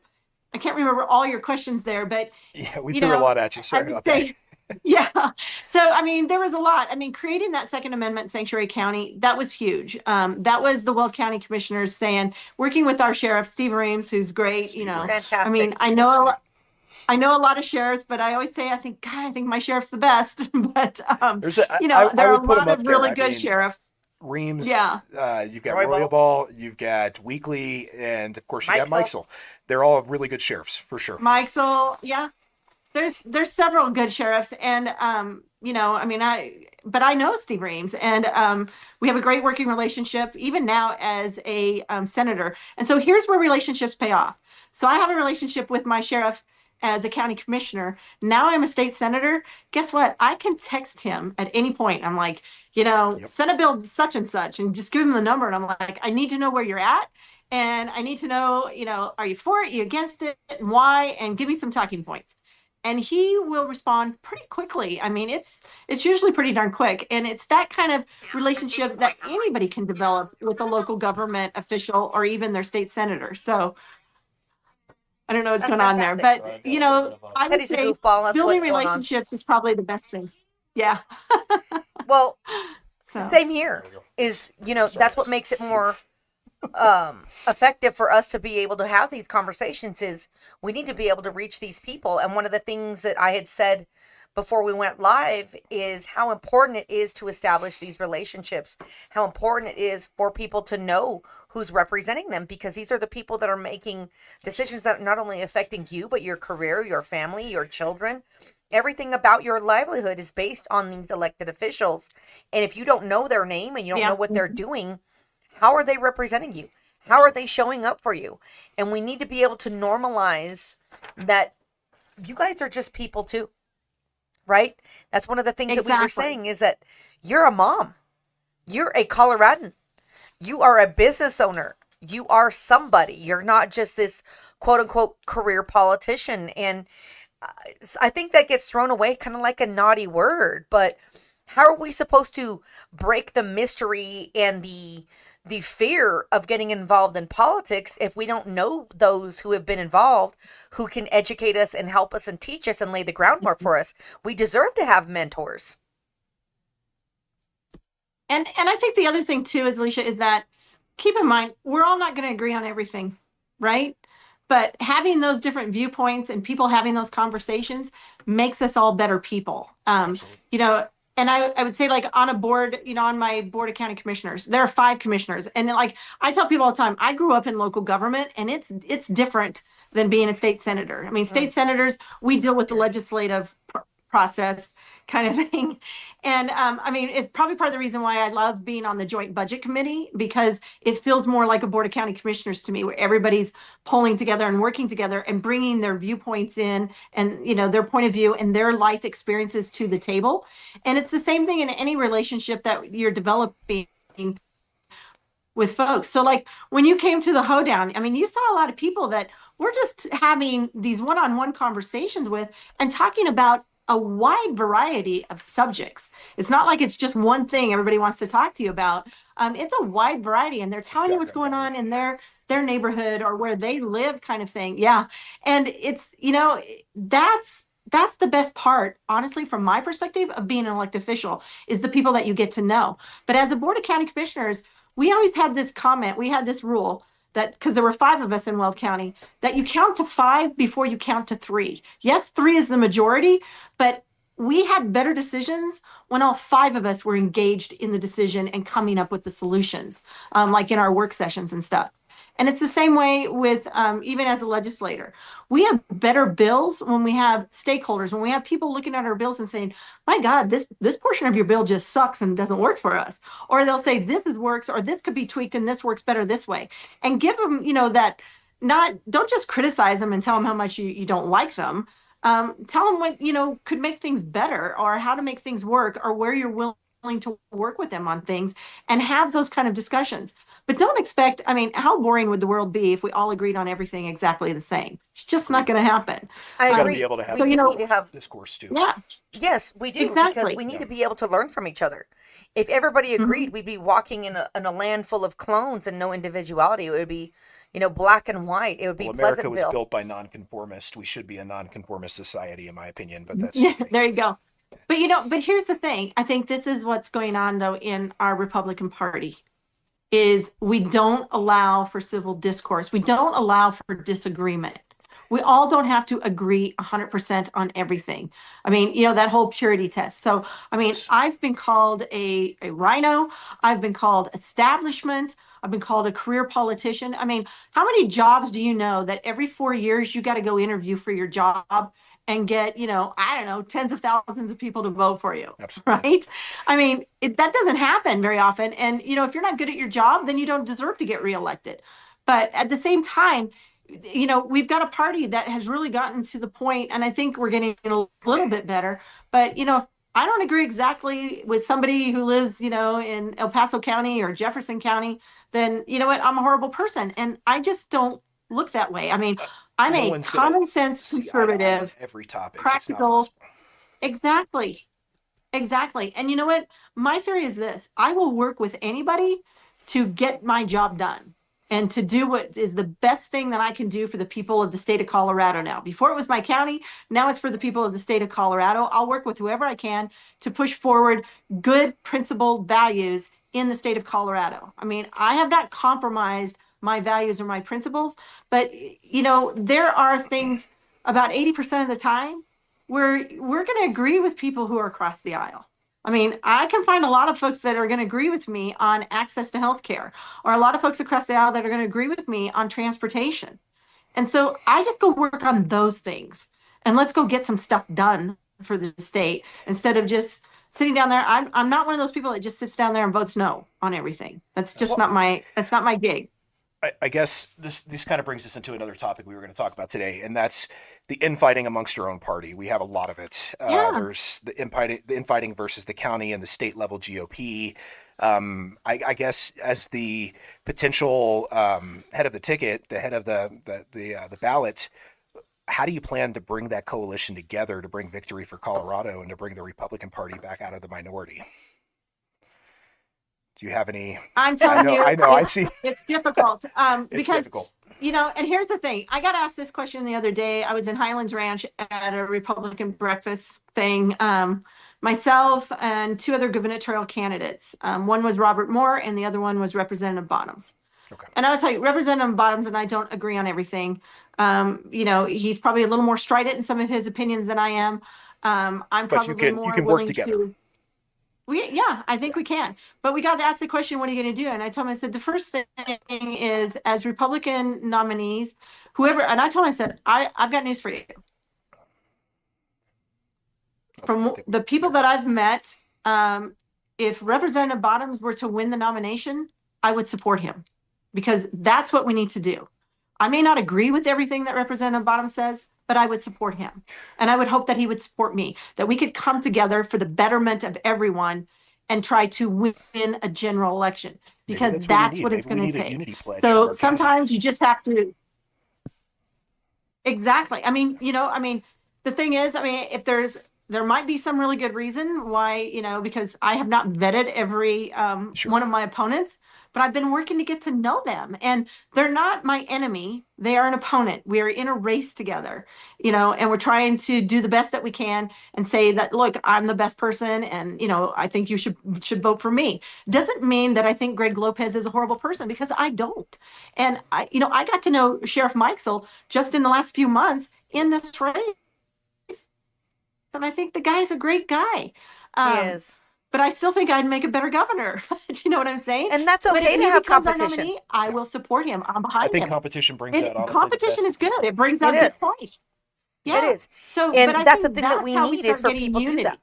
C: can't remember all your questions there, but
A: yeah, we threw a lot at you. Sorry about that.
C: Yeah. So, I mean, there was a lot. I mean, creating that Second Amendment sanctuary county, that was huge. That was the Weld County commissioners saying, working with our sheriff, Steve Reams, who's great,
B: Fantastic.
C: I mean, I know a lot of sheriffs, but I always say, I think my sheriff's the best. But, there are a lot of really good sheriffs.
A: Reams, you've got Roy Ball, you've got Weekly, and of course you got Mikesell. They're all really good sheriffs for sure.
C: Mikesell, yeah. There's several good sheriffs, and I know Steve Reams, and we have a great working relationship even now as a senator. And so here's where relationships pay off. So I have a relationship with my sheriff as a county commissioner. Now I'm a state senator. Guess what? I can text him at any point. I'm like, Senate bill such and such, and just give him the number. And I'm like, I need to know where you're at. And I need to know, are you for it? Are you against it? And why? And give me some talking points. And he will respond pretty quickly. I mean, it's usually pretty darn quick. And it's that kind of relationship that anybody can develop with a local government official or even their state senator. So I don't know what's going on there. But, I would say building relationships is probably the best thing. Yeah.
B: Well, same here is, that's what makes it more effective for us to be able to have these conversations is we need to be able to reach these people. And one of the things that I had said before we went live is how important it is to establish these relationships, how important it is for people to know who's representing them, because these are the people that are making decisions that are not only affecting you, but your career, your family, your children. Everything about your livelihood is based on these elected officials. And if you don't know their name and you don't know what they're doing, how are they representing you? How are they showing up for you? And we need to be able to normalize that you guys are just people too, right? That's one of the things that we were saying is that you're a mom. You're a Coloradan. You are a business owner. You are somebody. You're not just this quote unquote career politician. And I think that gets thrown away kind of like a naughty word. But how are we supposed to break the mystery and the fear of getting involved in politics if we don't know those who have been involved, who can educate us and help us and teach us and lay the groundwork for us? We deserve to have mentors.
C: And I think the other thing too is, Alicia, is that keep in mind, we're all not going to agree on everything, right? But having those different viewpoints and people having those conversations makes us all better people. You know, and I would say, like, on a board, you know, on my board of county commissioners, there are 5 commissioners. And like I tell people all the time, I grew up in local government, and it's different than being a state senator. I mean, state senators, we deal with the legislative process kind of thing. And I mean, it's probably part of the reason why I love being on the joint budget committee, because it feels more like a board of county commissioners to me, where everybody's pulling together and working together and bringing their viewpoints in, and, you know, their point of view and their life experiences to the table. And it's the same thing in any relationship that you're developing with folks. So like when you came to the hoedown, I mean, you saw a lot of people that we're just having these one-on-one conversations with and talking about a wide variety of subjects. It's not like it's just one thing everybody wants to talk to you about. It's a wide variety, and they're telling you what's going on in their neighborhood or where they live, kind of thing. Yeah. And it's, you know, that's the best part, honestly, from my perspective of being an elected official, is the people that you get to know. But as a board of county commissioners, we always had this comment, we had this rule that, because there were 5 of us in Weld County, that you count to 5 before you count to 3. Yes, 3 is the majority, but we had better decisions when all 5 of us were engaged in the decision and coming up with the solutions, like in our work sessions and stuff. And it's the same way with even as a legislator. We have better bills when we have stakeholders, when we have people looking at our bills and saying, my God, this portion of your bill just sucks and doesn't work for us. Or they'll say this works, or this could be tweaked and this works better this way. And give them, you know, that, don't just criticize them and tell them how much you don't like them. Tell them what, you know, could make things better, or how to make things work, or where you're willing to work with them on things, and have those kind of discussions. But don't expect, I mean, how boring would the world be if we all agreed on everything exactly the same? It's just not going to happen.
B: I
A: agree.
B: agree.
A: Be able to have,
B: so, you know,
A: discourse too.
C: Yeah.
B: Yes, we do.
C: Exactly.
B: Because we need to be able to learn from each other. If everybody agreed, we'd be walking in a land full of clones and no individuality. It would be, you know, black and white. It would be
A: America
B: Pleasantville.
A: was built by nonconformists. We should be a nonconformist society, in my opinion. But that's
C: yeah, there you go. But you know, but here's the thing. I think this is what's going on though in our Republican Party, is we don't allow for civil discourse. We don't allow for disagreement. We all don't have to agree 100% on everything. I mean, you know, that whole purity test. So, I mean, I've been called a rhino. I've been called establishment. I've been called a career politician. I mean, how many jobs do you know that every 4 years you got to go interview for your job and get, you know, I don't know, tens of thousands of people to vote for you,
A: Absolutely.
C: right? I mean, that doesn't happen very often. And, you know, if you're not good at your job, then you don't deserve to get reelected. But at the same time, you know, we've got a party that has really gotten to the point, and I think we're getting a little bit better. But, you know, if I don't agree exactly with somebody who lives, you know, in El Paso County or Jefferson County, then, you know what, I'm a horrible person. And I just don't look that way. I mean, I'm a common sense conservative,
A: every topic,
C: practical. Exactly. Exactly. And you know what? My theory is this: I will work with anybody to get my job done and to do what is the best thing that I can do for the people of the state of Colorado now. Before it was my county, now it's for the people of the state of Colorado. I'll work with whoever I can to push forward good principled values in the state of Colorado. I mean, I have not compromised my values or my principles, but, you know, there are things about 80% of the time where we're going to agree with people who are across the aisle. I mean, I can find a lot of folks that are going to agree with me on access to healthcare, or a lot of folks across the aisle that are going to agree with me on transportation. And so I just go work on those things, and let's go get some stuff done for the state instead of just sitting down there. I'm not one of those people that just sits down there and votes no on everything. That's just not my gig.
A: I guess this kind of brings us into another topic we were going to talk about today, and that's the infighting amongst our own party. We have a lot of it.
C: Yeah.
A: There's the infighting versus the county and the state level GOP. I guess as the potential head of the ticket, the head of the ballot, how do you plan to bring that coalition together to bring victory for Colorado and to bring the Republican Party back out of the minority? Do you have any?
C: I'm telling you,
A: I know. I see.
C: It's difficult.
A: It's
C: Because
A: difficult.
C: and here's the thing. I got asked this question the other day. I was in Highlands Ranch at a Republican breakfast thing. Myself and two other gubernatorial candidates. One was Robert Moore, and the other one was Representative Bottoms.
A: Okay.
C: And I would tell you, Representative Bottoms and I don't agree on everything. He's probably a little more strident in some of his opinions than I am. I'm
A: But
C: probably more
A: you can
C: willing
A: work together.
C: to. I think we can. But we got to ask the question, what are you going to do? And I told him, I said, the first thing is, as Republican nominees, whoever, and I told him, I said, I've got news for you. From the people that I've met, if Representative Bottoms were to win the nomination, I would support him, because that's what we need to do. I may not agree with everything that Representative Bottoms says, but I would support him. And I would hope that he would support me, that we could come together for the betterment of everyone and try to win a general election, because that's what it's going to take. So sometimes you just have to. Exactly. The thing is, if there might be some really good reason why, because I have not vetted every one of my opponents, but I've been working to get to know them, and they're not my enemy. They are an opponent. We are in a race together, and we're trying to do the best that we can and say that, look, I'm the best person. And, I think you should vote for me. Doesn't mean that I think Greg Lopez is a horrible person, because I don't. And I got to know Sheriff Mikesell just in the last few months in this race. And I think the guy's a great guy.
B: He is.
C: But I still think I'd make a better governor. You know what I'm saying?
B: And that's okay to have competition.
C: Nominee, I will support him. I'm behind him.
A: I think competition brings that on.
C: Competition is good. It brings out good points. Yeah.
B: It is.
C: So,
B: and
C: but
B: that's the thing that we need is for people
C: unity.
B: to do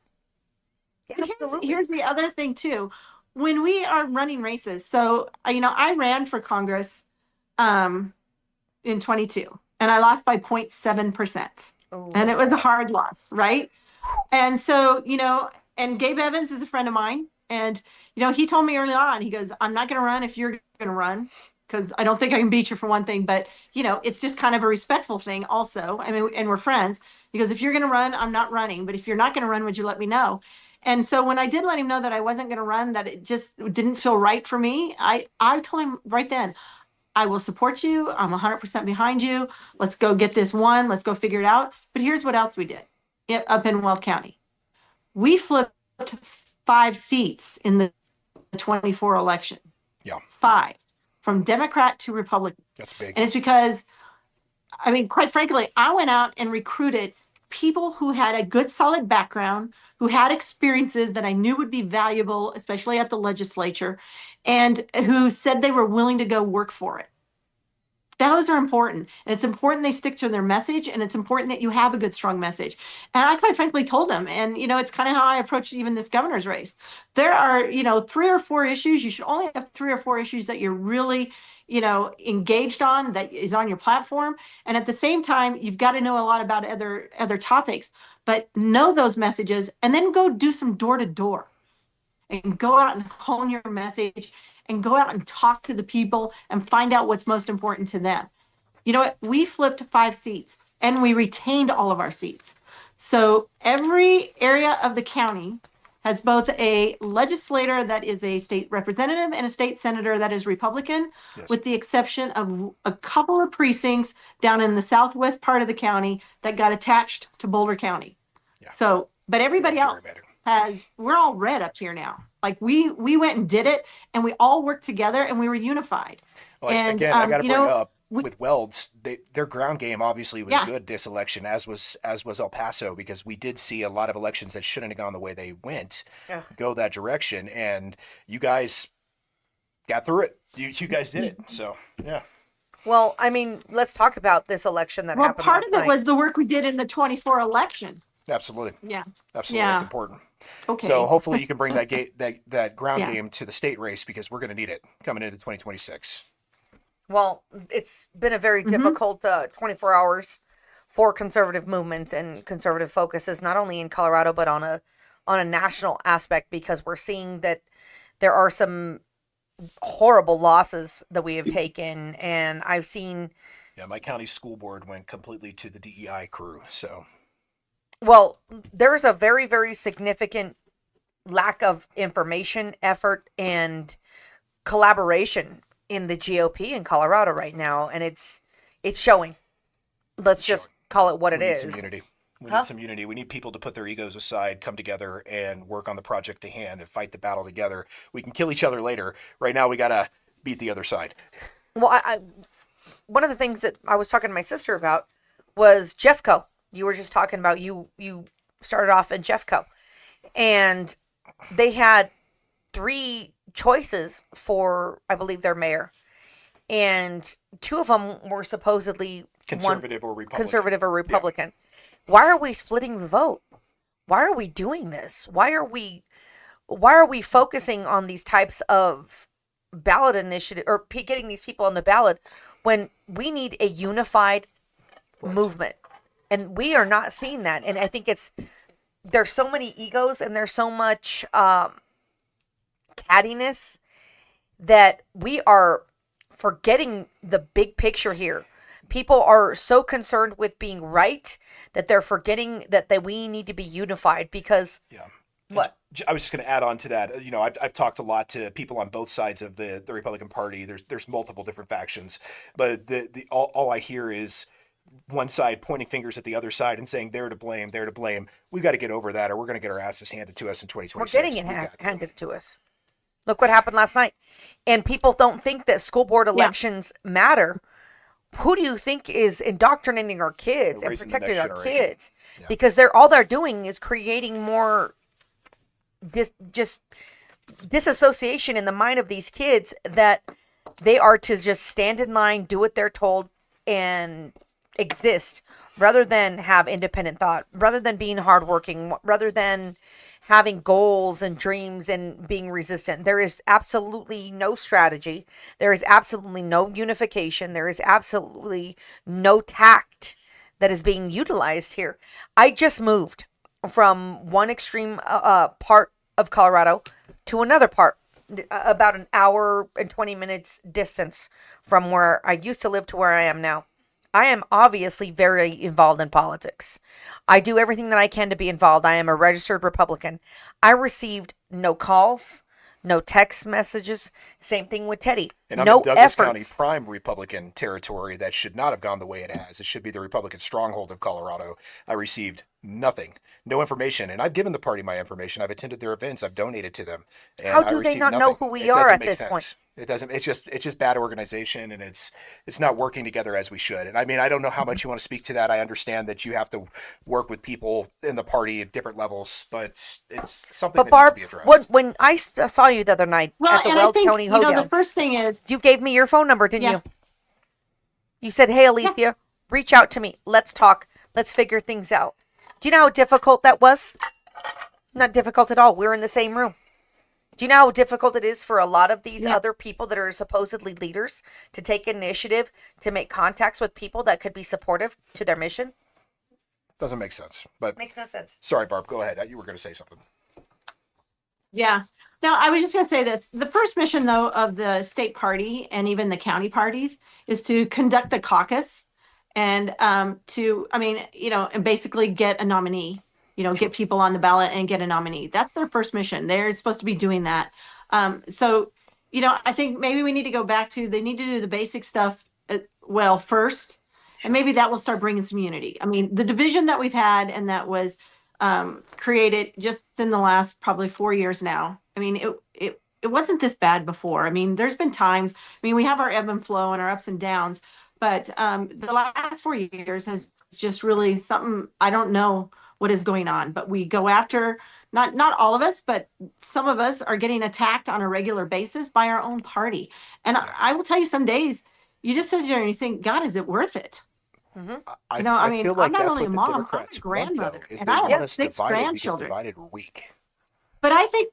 B: that.
C: Yeah, here's the other thing too. When we are running races, so I ran for Congress in 22, and I lost by 0.7%. And it was a hard loss, right? And so, and Gabe Evans is a friend of mine. And, he told me early on, he goes, I'm not going to run if you're going to run, because I don't think I can beat you for one thing. But, it's just kind of a respectful thing also. And we're friends. He goes, if you're going to run, I'm not running. But if you're not going to run, would you let me know? And so when I did let him know that I wasn't going to run, that it just didn't feel right for me, I told him right then, I will support you. I'm 100% behind you. Let's go get this one. Let's go figure it out. But here's what else we did up in Weld County. We flipped 5 seats in the 24 election.
A: Yeah.
C: 5, from Democrat to Republican.
A: That's big.
C: And it's because, quite frankly, I went out and recruited people who had a good, solid background, who had experiences that I knew would be valuable, especially at the legislature, and who said they were willing to go work for it. Those are important. And it's important they stick to their message, and it's important that you have a good, strong message. And I quite frankly told them, and, it's kind of how I approached even this governor's race. There are, 3 or 4 issues. You should only have 3 or 4 issues that you're really, engaged on, that is on your platform. And at the same time, you've got to know a lot about other topics, but know those messages, and then go do some door to door and go out and hone your message and go out and talk to the people and find out what's most important to them. You know what? We flipped 5 seats and we retained all of our seats. So every area of the county has both a legislator that is a state representative and a state senator that is Republican, yes, with the exception of a couple of precincts down in the southwest part of the county that got attached to Boulder County. Yeah. So, but everybody else we're all red up here now. Like we went and did it, and we all worked together, and we were unified.
A: Well, and again, I got to bring up with Welds, their ground game obviously was good this election, as was El Paso, because we did see a lot of elections that shouldn't have gone the way they went go that direction, and you guys got through it. You guys did it. So yeah.
B: Well, let's talk about this election that happened.
C: Well, part of it was the work we did in the 24 election.
A: Absolutely.
C: Yeah.
A: Absolutely.
C: Yeah.
A: It's important.
C: Okay.
A: So hopefully you can bring that ground game to the state race, because we're going to need it coming into 2026.
B: Well, it's been a very difficult 24 hours for conservative movements and conservative focuses, not only in Colorado, but on a national aspect, because we're seeing that there are some horrible losses that we have taken. And I've seen...
A: Yeah, my county school board went completely to the DEI crew, so...
B: Well, there's a very, very significant lack of information, effort, and collaboration in the GOP in Colorado right now, and it's showing. Let's just call it what it is.
A: We need some unity. We need some unity. We need people to put their egos aside, come together, and work on the project at hand and fight the battle together. We can kill each other later. Right now, we got to beat the other side.
B: Well, I one of the things that I was talking to my sister about was Jeffco. You were just talking about you started off in Jeffco, and they had 3 choices for, I believe, their mayor, and 2 of them were supposedly
A: conservative or
B: Republican. Yeah. Why are we splitting the vote? Why are we doing this? Why are we focusing on these types of ballot initiative or getting these people on the ballot when we need a unified movement? And we are not seeing that. And I think there's so many egos and there's so much cattiness that we are forgetting the big picture here. People are so concerned with being right that they're forgetting that we need to be unified because... Yeah. What?
A: I was just going to add on to that. You know, I've talked a lot to people on both sides of the Republican Party. There's multiple different factions, but all I hear is one side pointing fingers at the other side and saying they're to blame. We've got to get over that, or we're going to get our asses handed to us in 2026.
B: We're getting it handed to us. Look what happened last night. And people don't think that school board elections matter. Who do you think is indoctrinating our kids and protecting our kids? Yeah. Because all they're doing is creating more just disassociation in the mind of these kids that they are to just stand in line, do what they're told, and exist rather than have independent thought, rather than being hardworking, rather than having goals and dreams and being resistant. There is absolutely no strategy. There is absolutely no unification. There is absolutely no tact that is being utilized here. I just moved from one extreme part of Colorado to another part, about an hour and 20 minutes distance from where I used to live to where I am now. I am obviously very involved in politics. I do everything that I can to be involved. I am a registered Republican. I received no calls, no text messages. Same thing with Teddy.
A: And I'm in Douglas County prime Republican territory that should not have gone the way it has. It should be the Republican stronghold of Colorado. I received nothing, no information. And I've given the party my information. I've attended their events. I've donated to them. And
B: how do they not know who we are at this point?
A: It doesn't. It's just bad organization, and it's not working together as we should. And I mean, I don't know how much you want to speak to that. I understand that you have to work with people in the party at different levels, but it's something that needs to be addressed.
B: When I saw you the other night at the Weld County Hoedown,
C: the first thing is
B: you gave me your phone number, didn't you? You said, "Hey, Alicia, reach out to me. Let's talk. Let's figure things out." Do you know how difficult that was? Not difficult at all. We're in the same room. Do you know how difficult it is for a lot of these other people that are supposedly leaders to take initiative to make contacts with people that could be supportive to their mission?
A: Doesn't make sense. But
B: makes no sense.
A: Sorry, Barb. Go ahead. You were going to say something.
C: Yeah. No, I was just going to say this. The first mission, though, of the state party and even the county parties is to conduct the caucus and and basically get a nominee. Get people on the ballot and get a nominee. That's their first mission. They're supposed to be doing that. I think maybe we need to go back to, they need to do the basic stuff first, and maybe that will start bringing some unity. I mean, the division that we've had and that was created just in the last probably 4 years now. I mean, it wasn't this bad before. I mean, there's been times, we have our ebb and flow and our ups and downs, but the last 4 years has just really something, I don't know what is going on, but we go after, not all of us, but some of us are getting attacked on a regular basis by our own party. And I will tell you, some days you just sit there and you think, God, is it worth it?
A: Mm-hmm. I feel like
C: I'm not
A: that's
C: only a
A: what
C: mom,
A: the Democrats
C: I'm a grandmother,
A: want,
C: and I have 6 grandchildren.
A: Divided we're weak.
C: But I think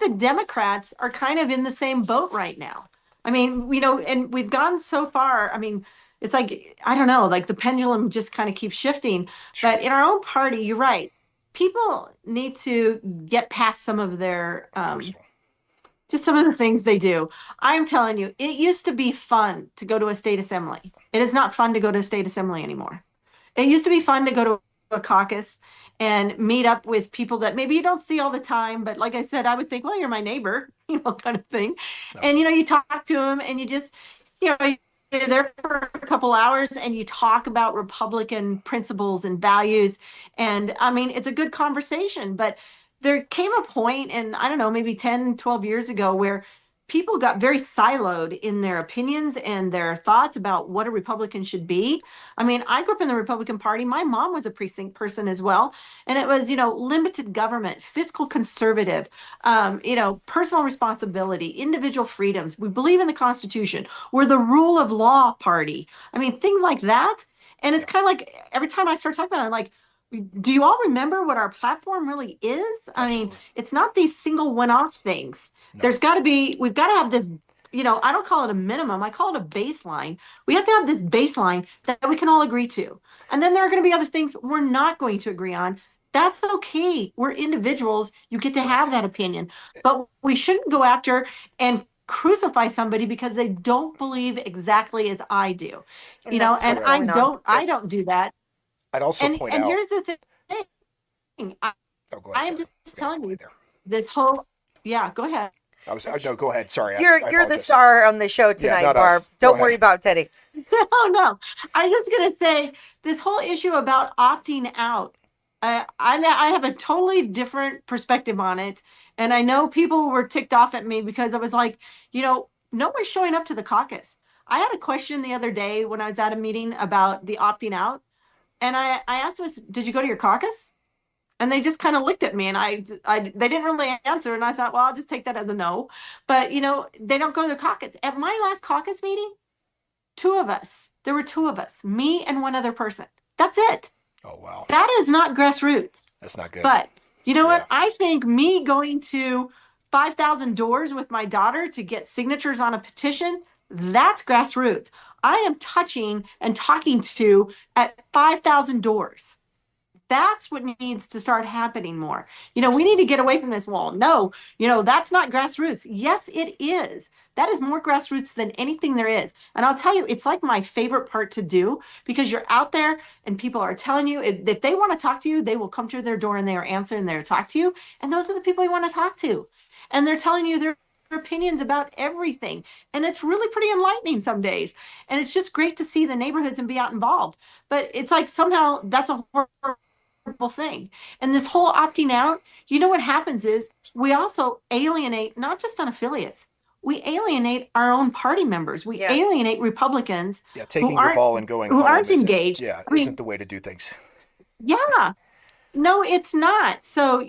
C: the Democrats are kind of in the same boat right now. I mean, and we've gone so far. I mean, it's like, I don't know, like the pendulum just kind of keeps shifting.
A: Sure.
C: But in our own party, you're right. People need to get past some of their just some of the things they do. I'm telling you, it used to be fun to go to a state assembly. It is not fun to go to a state assembly anymore. It used to be fun to go to a caucus and meet up with people that maybe you don't see all the time, but like I said, I would think, well, you're my neighbor, kind of thing. Absolutely. And you talk to them, and you just, you're there for a couple hours, and you talk about Republican principles and values. And I mean, it's a good conversation, but there came a point, and I don't know, maybe 10, 12 years ago, where people got very siloed in their opinions and their thoughts about what a Republican should be. I mean, I grew up in the Republican Party. My mom was a precinct person as well. And it was, limited government, fiscal conservative, personal responsibility, individual freedoms. We believe in the Constitution. We're the rule of law party. I mean, things like that. And it's kind of like every time I start talking about it, I'm like, do you all remember what our platform really is? I mean, it's not these single one-off things. No. We've got to have this, I don't call it a minimum. I call it a baseline. We have to have this baseline that we can all agree to. And then there are going to be other things we're not going to agree on. That's okay. We're individuals. You get to have that opinion. But we shouldn't go after and crucify somebody because they don't believe exactly as I do. And I don't do that.
A: I'd also point out.
C: And here's the thing.
A: Go ahead.
C: I'm just telling you this whole. Yeah, go ahead.
A: Go ahead. Sorry.
B: You're the star on the show tonight, Barb. Don't worry about Teddy.
C: No. I'm just going to say this whole issue about opting out. I have a totally different perspective on it. And I know people were ticked off at me because I was like, no one's showing up to the caucus. I had a question the other day when I was at a meeting about the opting out. And I asked them, did you go to your caucus? And they just kind of looked at me, and they didn't really answer. And I thought, well, I'll just take that as a no. But, they don't go to the caucus. At my last caucus meeting, there were two of us, me and one other person. That's it.
A: Oh, wow.
C: That is not grassroots.
A: That's not good.
C: But you know what? I think me going to 5,000 doors with my daughter to get signatures on a petition, that's grassroots. I am touching and talking to at 5,000 doors. That's what needs to start happening more. We need to get away from this wall. No, that's not grassroots. Yes, it is. That is more grassroots than anything there is. And I'll tell you, it's like my favorite part to do because you're out there and people are telling you if they want to talk to you, they will come to their door and they are answering and they'll talk to you. And those are the people you want to talk to. And they're telling you their opinions about everything. And it's really pretty enlightening some days. And it's just great to see the neighborhoods and be out involved. But it's like somehow that's a horrible thing. And this whole opting out, what happens is we also alienate not just on affiliates. We alienate our own party members. We alienate Republicans.
A: Yeah, taking your ball and going
C: who aren't engaged.
A: Yeah, isn't the way to do things.
C: Yeah. No, it's not. So,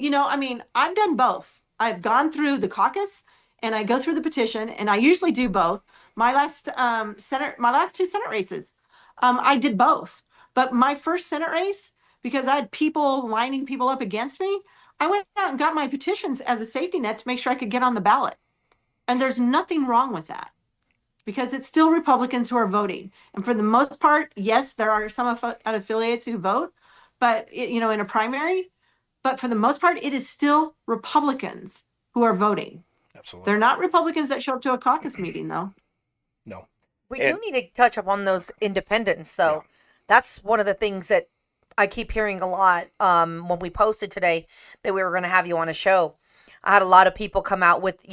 C: I've done both. I've gone through the caucus and I go through the petition, and I usually do both. My last two Senate races, I did both. But my first Senate race, because I had people lining people up against me, I went out and got my petitions as a safety net to make sure I could get on the ballot. And there's nothing wrong with that because it's still Republicans who are voting. And for the most part, yes, there are some affiliates who vote, but in a primary. But for the most part, it is still Republicans who are voting.
A: Absolutely.
C: They're not Republicans that show up to a caucus meeting, though.
A: No.
B: We do need to touch up on those independents, though. Yeah. That's one of the things that I keep hearing a lot. When we posted today that we were going to have you on a show, I had a lot of people come out with,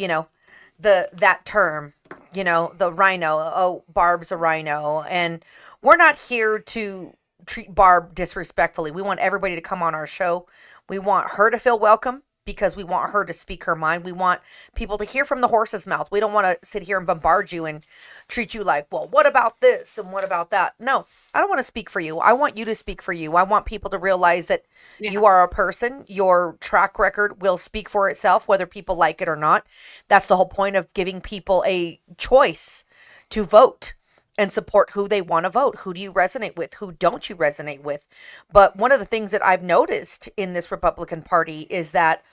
B: that term, the rhino. Oh, Barb's a rhino. And we're not here to treat Barb disrespectfully. We want everybody to come on our show. We want her to feel welcome because we want her to speak her mind. We want people to hear from the horse's mouth. We don't want to sit here and bombard you and treat you like, well, what about this and what about that? No, I don't want to speak for you. I want you to speak for you. I want people to realize that you are a person. Your track record will speak for itself, whether people like it or not. That's the whole point of giving people a choice to vote and support who they want to vote. Who do you resonate with? Who don't you resonate with? But one of the things that I've noticed in this Republican Party is that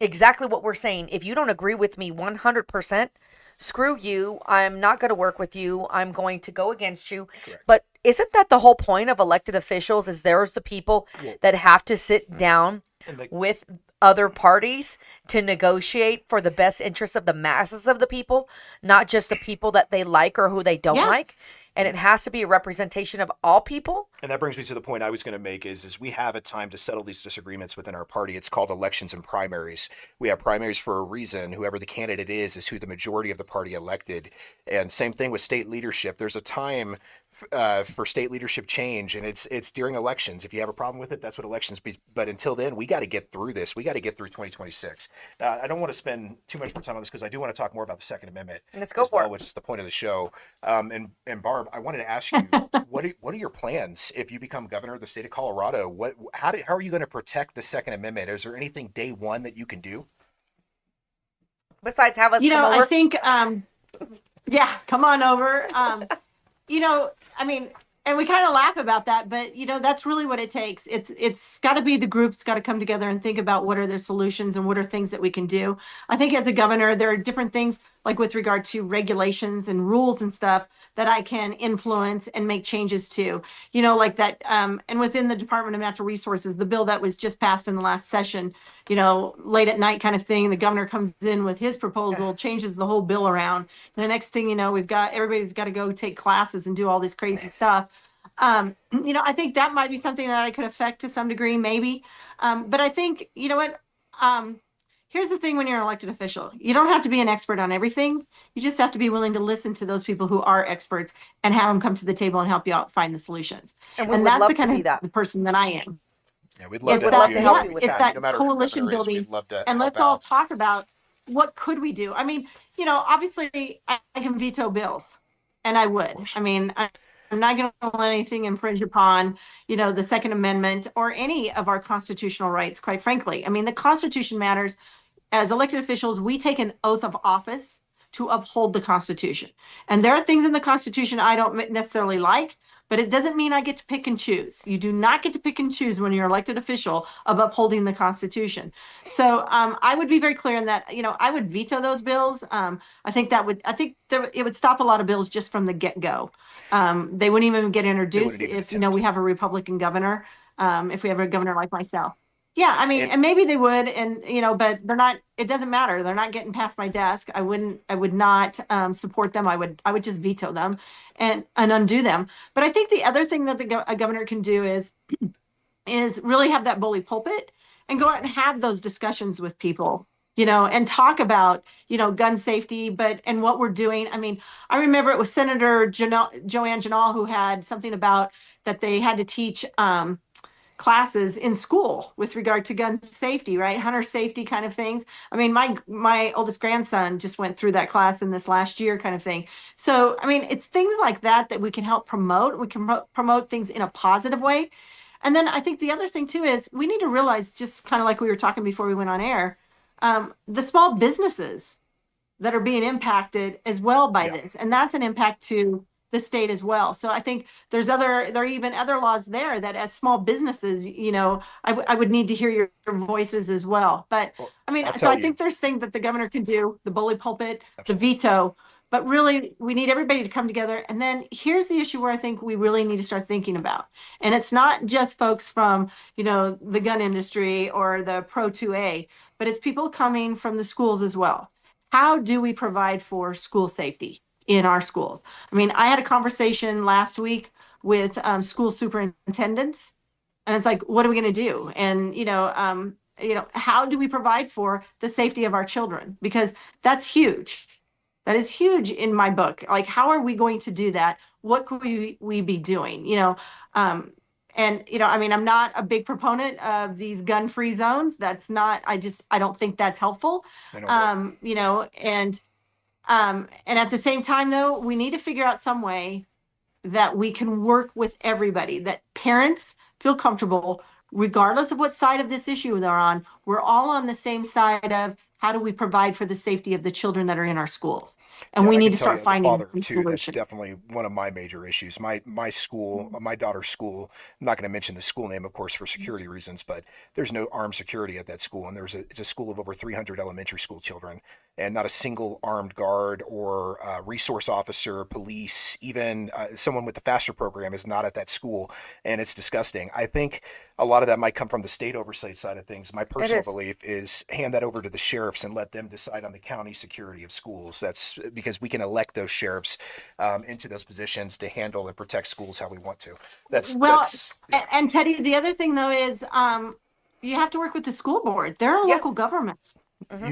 B: exactly what we're saying. If you don't agree with me 100%, screw you, I'm not going to work with you, I'm going to go against you.
A: Correct.
B: But isn't that the whole point of elected officials, is there's the people that have to sit down with other parties to negotiate for the best interest of the masses of the people, not just the people that they like or who they don't like. And it has to be a representation of all people.
A: And that brings me to the point I was going to make is we have a time to settle these disagreements within our party. It's called elections and primaries. We have primaries for a reason. Whoever the candidate is who the majority of the party elected. And same thing with state leadership. There's a time for state leadership change, and it's during elections. If you have a problem with it, that's what elections be. But until then, we got to get through this. We got to get through 2026. I don't want to spend too much more time on this because I do want to talk more about the Second Amendment.
B: Let's go for it.
A: Which is the point of the show. And Barb, I wanted to ask you, what are your plans if you become governor of the state of Colorado? How are you going to protect the Second Amendment? Is there anything day one that you can do?
B: Besides have us come over?
C: I think, come on over. I mean, and we kind of laugh about that, but that's really what it takes. It's got to be the group's got to come together and think about what are their solutions and what are things that we can do. I think as a governor, there are different things like with regard to regulations and rules and stuff that I can influence and make changes to, like that. And within the Department of Natural Resources, the bill that was just passed in the last session, late at night kind of thing, the governor comes in with his proposal, changes the whole bill around. And the next thing everybody's got to go take classes and do all this crazy stuff. I think that might be something that I could affect to some degree, maybe. But I think, here's the thing when you're an elected official, you don't have to be an expert on everything. You just have to be willing to listen to those people who are experts and have them come to the table and help you out find the solutions. And that's the kind of the person that I am.
A: Yeah, we'd love to
B: help you with
C: that. It's that coalition building. And let's all talk about what could we do. I mean, obviously I can veto bills, and I would. I mean, I'm not going to let anything infringe upon, the Second Amendment or any of our constitutional rights, quite frankly. I mean, the Constitution matters. As elected officials, we take an oath of office to uphold the Constitution. And there are things in the Constitution I don't necessarily like, but it doesn't mean I get to pick and choose. You do not get to pick and choose when you're elected official of upholding the Constitution. So I would be very clear in that, I would veto those bills. I think it would stop a lot of bills just from the get-go. They wouldn't even get introduced if, we have a Republican governor, if we have a governor like myself. Yeah, I mean, and maybe they would, and but they're not. It doesn't matter. They're not getting past my desk. I would not support them. I would just veto them and undo them. But I think the other thing that a governor can do is really have that bully pulpit and go out and have those discussions with people, and talk about gun safety, and what we're doing. I mean, I remember it was Senator Joanne Janal who had something about that they had to teach classes in school with regard to gun safety, right? Hunter safety kind of things. I mean, my oldest grandson just went through that class in this last year kind of thing. So, I mean, it's things like that we can help promote. We can promote things in a positive way. And then I think the other thing too is we need to realize, just kind of like we were talking before we went on air, the small businesses that are being impacted as well by this. And that's an impact to the state as well. So I think there are even other laws there that as small businesses, I would need to hear your voices as well. But I mean, so I think there's things that the governor can do, the bully pulpit, the veto, but really we need everybody to come together. And then here's the issue where I think we really need to start thinking about. And it's not just folks from, the gun industry or the pro 2A, but it's people coming from the schools as well. How do we provide for school safety in our schools? I mean, I had a conversation last week with school superintendents, and it's like, what are we going to do? And, how do we provide for the safety of our children? Because that's huge. That is huge in my book. Like, how are we going to do that? What could we be doing? I mean, I'm not a big proponent of these gun-free zones. That's not, I don't think that's helpful. And at the same time, though, we need to figure out some way that we can work with everybody, that parents feel comfortable, regardless of what side of this issue they're on. We're all on the same side of how do we provide for the safety of the children that are in our schools? And we need to start finding some solutions.
A: That's definitely one of my major issues. My school, my daughter's school, I'm not going to mention the school name, of course, for security reasons, but there's no armed security at that school. And it's a school of over 300 elementary school children. and not a single armed guard or resource officer, police, even someone with the FASTER program is not at that school, and it's disgusting. I think a lot of that might come from the state oversight side of things. My personal belief is hand that over to the sheriffs and let them decide on the county security of schools. That's because we can elect those sheriffs into those positions to handle and protect schools how we want to.
C: And Teddy, the other thing though is you have to work with the school board. They're a local government.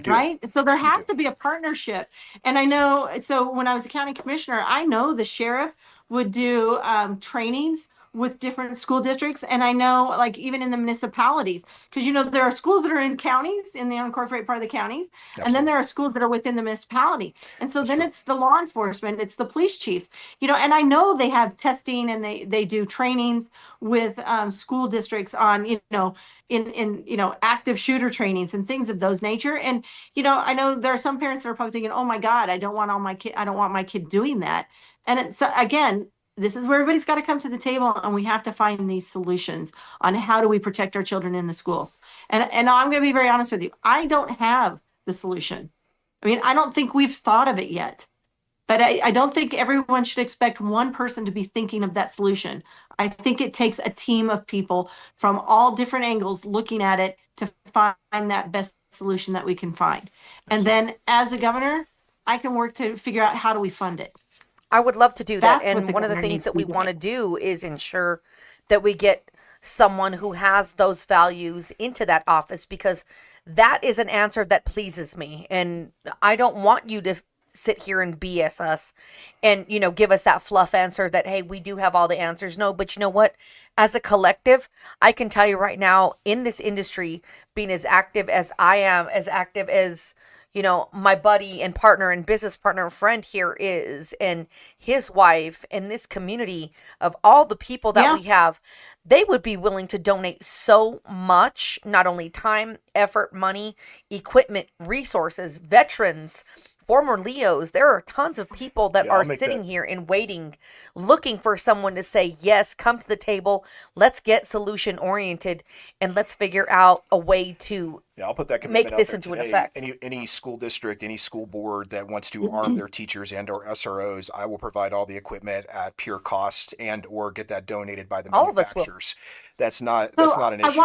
C: Right. So there has to be a partnership. And I know, so when I was a county commissioner, I know the sheriff would do trainings with different school districts. And I know, like, even in the municipalities, because, you know, there are schools that are in counties, in the unincorporated part of the counties. Absolutely. And then there are schools that are within the municipality. And so then it's the law enforcement, it's the police chiefs, you know, and I know they have testing and they do trainings with school districts on, you know, in you know, active shooter trainings and things of those nature. And, you know, I know there are some parents that are probably thinking, oh my God, I don't want my kid doing that. And it's, again, this is where everybody's got to come to the table, and we have to find these solutions on how do we protect our children in the schools. And I'm going to be very honest with you. I don't have the solution. I mean, I don't think we've thought of it yet, but I don't think everyone should expect one person to be thinking of that solution. I think it takes a team of people from all different angles looking at it to find that best solution that we can find. And then as a governor, I can work to figure out how do we fund it.
B: I would love to do that. And one of the things that we want to do is ensure that we get someone who has those values into that office, because that is an answer that pleases me. And I don't want you to sit here and BS us and, you know, give us that fluff answer that, hey, we do have all the answers. No, but you know what? As a collective, I can tell you right now, in this industry, being as active as I am, as active as, you know, my buddy and partner and business partner and friend here is, and his wife, and this community of all the people that we have, they would be willing to donate so much, not only time, effort, money, equipment, resources, veterans, former Leos. There are tons of people that are sitting here and waiting, looking for someone to say, yes, come to the table. Let's get solution oriented, and let's figure out a way to
A: I'll put that commitment
B: make this into an effect.
A: Any school district, any school board that wants to arm their teachers and or SROs, I will provide all the equipment at pure cost and or get that donated by the manufacturers. That's not an issue.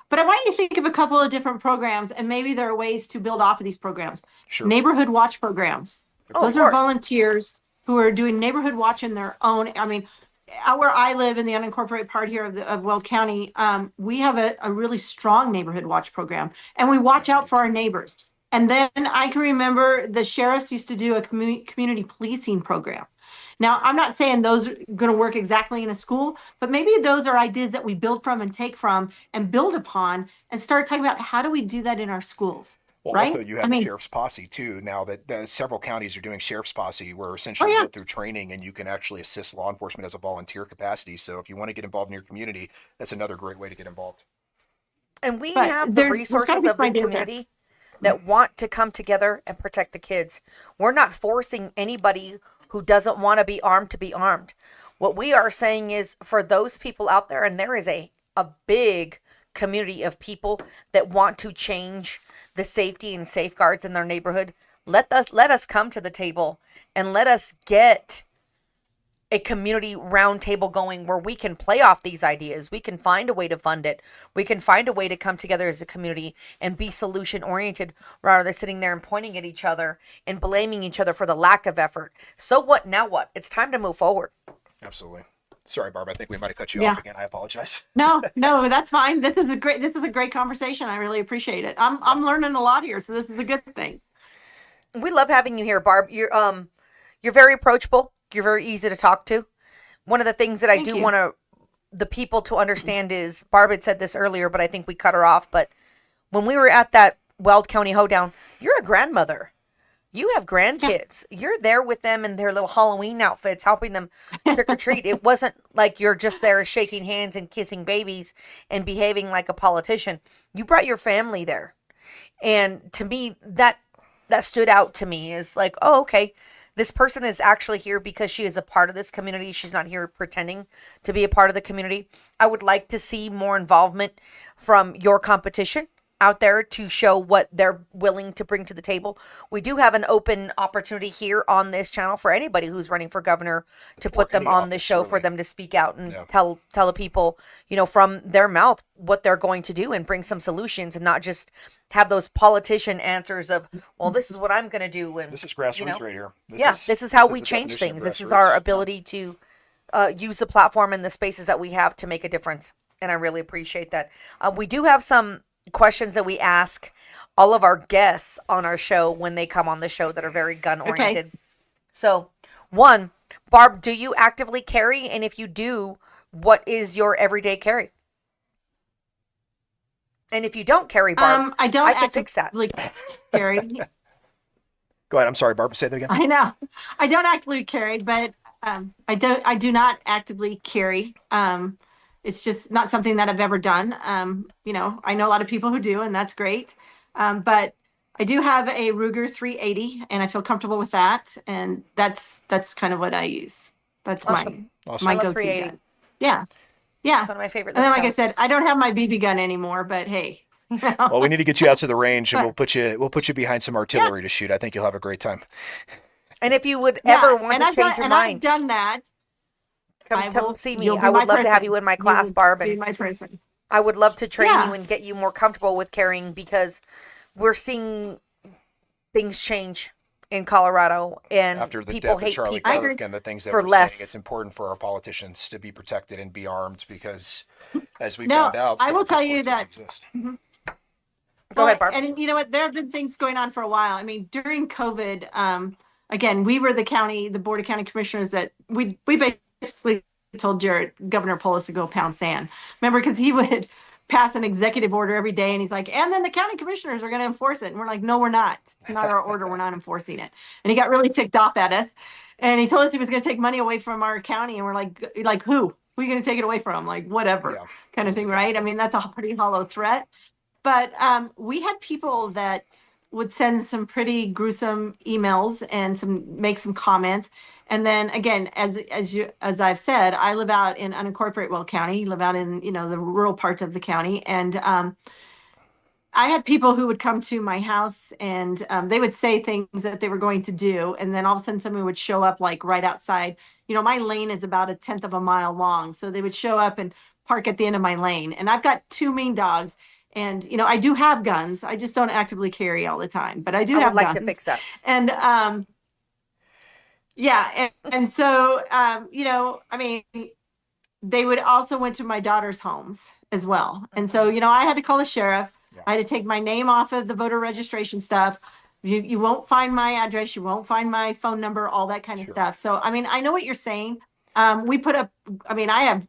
C: But I want you to think of a couple of different programs, and maybe there are ways to build off of these programs.
A: Sure.
C: Neighborhood watch programs. Those are volunteers who are doing neighborhood watch in their own. I mean, where I live in the unincorporated part here of Weld County, we have a really strong neighborhood watch program, and we watch out for our neighbors. And then I can remember the sheriffs used to do a community policing program. Now, I'm not saying those are going to work exactly in a school, but maybe those are ideas that we build from and take from and build upon and start talking about how do we do that in our schools.
A: Well,
C: right?
A: Also, you have the sheriff's posse too. Now that several counties are doing sheriff's posse, where essentially you go through training and you can actually assist law enforcement as a volunteer capacity. So if you want to get involved in your community, that's another great way to get involved.
B: And we have the resources of this community that want to come together and protect the kids. We're not forcing anybody who doesn't want to be armed to be armed. What we are saying is, for those people out there, and there is a big community of people that want to change the safety and safeguards in their neighborhood, let us come to the table and let us get a community roundtable going where we can play off these ideas. We can find a way to fund it. We can find a way to come together as a community and be solution oriented, rather than sitting there and pointing at each other and blaming each other for the lack of effort. So what? Now what? It's time to move forward.
A: Absolutely. Sorry, Barb. I think we might have cut you off again. I apologize.
C: No, that's fine. This is a great conversation. I really appreciate it. I'm learning a lot here, so this is a good thing.
B: We love having you here, Barb. You're very approachable. You're very easy to talk to. One of the things that I do want the people to understand is, Barb had said this earlier, but I think we cut her off. But when we were at that Weld County hoedown, you're a grandmother. You have grandkids. Yeah. You're there with them in their little Halloween outfits, helping them trick or treat. It wasn't like you're just there shaking hands and kissing babies and behaving like a politician. You brought your family there. And to me, that stood out to me is like, oh, okay, this person is actually here because she is a part of this community. She's not here pretending to be a part of the community. I would like to see more involvement from your competition. out there to show what they're willing to bring to the table. We do have an open opportunity here on this channel for anybody who's running for governor to put them on the show, for them to speak out and tell the people, from their mouth what they're going to do and bring some solutions, and not just have those politician answers of, well, this is what I'm going to do. And
A: this is grassroots right here.
B: This is how we change things. This is our ability to use the platform and the spaces that we have to make a difference. And I really appreciate that. We do have some questions that we ask all of our guests on our show when they come on the show that are very gun oriented. Okay. So, one, Barb, do you actively carry? And if you do, what is your everyday carry? And if you don't carry, Barb, I can fix that.
C: Carry.
A: Go ahead. I'm sorry, Barb. Say that again.
C: I know. I don't actively carry, but I do not actively carry. It's just not something that I've ever done. I know a lot of people who do, and that's great. But I do have a Ruger 380, and I feel comfortable with that. And that's kind of what I use. That's
B: awesome.
C: my go-to gun. Yeah. It's one of my favorite. And then, like I said, I don't have my BB gun anymore, but hey.
A: Well, we need to get you out to the range, and we'll put you behind some artillery to shoot. I think you'll have a great time.
B: And if you would ever want to change your mind,
C: I've done that.
B: Come see me. I would love to have you in my class, Barb. And
C: my person.
B: I would love to train you and get you more comfortable with carrying, because we're seeing things change in Colorado, and
A: after the
B: people
A: death of
B: hate
A: Charlie
B: people
A: Kirk and the things that
B: for
A: we're
B: less.
A: saying, it's important for our politicians to be protected and be armed, because as we found out,
C: I will tell you that.
B: Mm-hmm. Go ahead, Barb.
C: And you know what? There have been things going on for a while. I mean, during COVID, again, we were the Board of County Commissioners that we basically told Governor Polis to go pound sand. Remember, because he would pass an executive order every day, and he's like, and then the county commissioners are going to enforce it. And we're like, no, we're not. It's not our order. We're not enforcing it. And he got really ticked off at us. And he told us he was going to take money away from our county. And we're like, who? Who are you going to take it away from? Like, whatever kind of thing, right? I mean, that's a pretty hollow threat. But we had people that would send some pretty gruesome emails and make some comments. And then again, as I've said, I live out in unincorporated Will County, live out in, the rural parts of the county. And I had people who would come to my house, and they would say things that they were going to do. And then all of a sudden somebody would show up like right outside. My lane is about 1/10 of a mile long. So they would show up and park at the end of my lane. And I've got 2 mean dogs. And, I do have guns. I just don't actively carry all the time, but I do have guns.
B: I would like to fix that.
C: And, and so, I mean, they would also went to my daughter's homes as well. And so, I had to call the sheriff. I had to take my name off of the voter registration stuff. You won't find my address. You won't find my phone number, all that kind of stuff. So, I mean, I know what you're saying. We put up, I have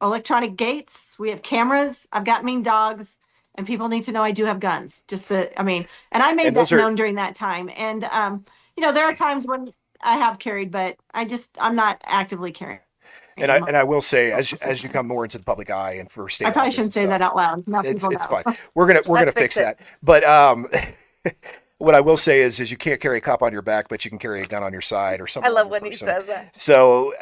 C: electronic gates. We have cameras. I've got mean dogs. And people need to know I do have guns. And I made that known during that time. And, there are times when I have carried, but I'm not actively carrying.
A: And I will say, as you come more into the public eye and for state,
C: I probably shouldn't say that out loud.
A: It's fine. We're gonna fix that. But what I will say is you can't carry a cop on your back, but you can carry a gun on your side or something.
B: I love when he says that.
A: So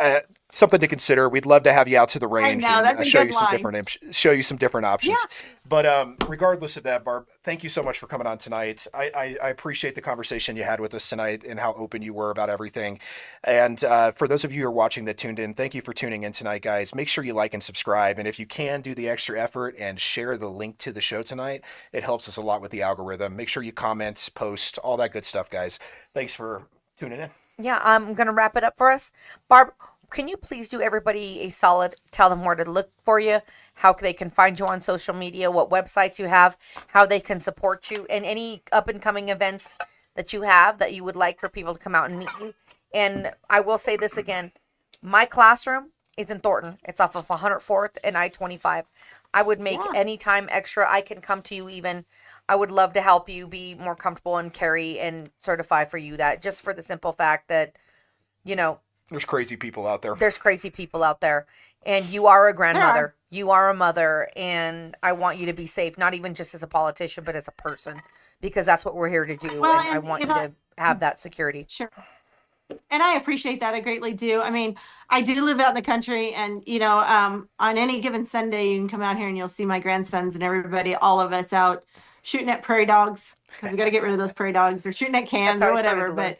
A: something to consider. We'd love to have you out to the range and show you some different options. Yeah. But regardless of that, Barb, thank you so much for coming on tonight. I appreciate the conversation you had with us tonight and how open you were about everything. And for those of you who are watching that tuned in, thank you for tuning in tonight, guys. Make sure you like and subscribe. And if you can, do the extra effort and share the link to the show tonight. It helps us a lot with the algorithm. Make sure you comment, post, all that good stuff, guys. Thanks for tuning in.
B: Yeah, I'm going to wrap it up for us. Barb, can you please do everybody a solid, tell them where to look for you, how they can find you on social media, what websites you have, how they can support you, and any up-and-coming events that you have that you would like for people to come out and meet you. And I will say this again, my classroom is in Thornton. It's off of 104th and I-25. I would make any time extra I can come to you even. I would love to help you be more comfortable and carry and certify for you that, just for the simple fact that,
A: there's crazy people out there.
B: There's crazy people out there. And you are a grandmother. You are a mother. And I want you to be safe, not even just as a politician, but as a person. Because that's what we're here to do.
C: Well,
B: and I want you to have that security.
C: Sure. And I appreciate that. I greatly do. I mean, I do live out in the country. And, on any given Sunday, you can come out here and you'll see my grandsons and everybody, all of us out shooting at prairie dogs because we got to get rid of those prairie dogs, or shooting at cans or whatever. But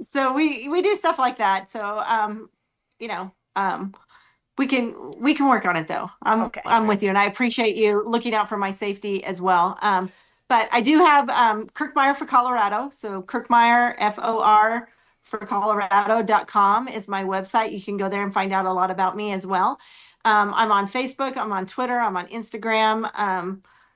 C: so we do stuff like that. So you know, we can work on it though. I'm with you, and I appreciate you looking out for my safety as well. But I do have Kirkmeyer for Colorado. So Kirkmeyer, FOR for Colorado.com is my website. You can go there and find out a lot about me as well. I'm on Facebook, I'm on Twitter, I'm on Instagram.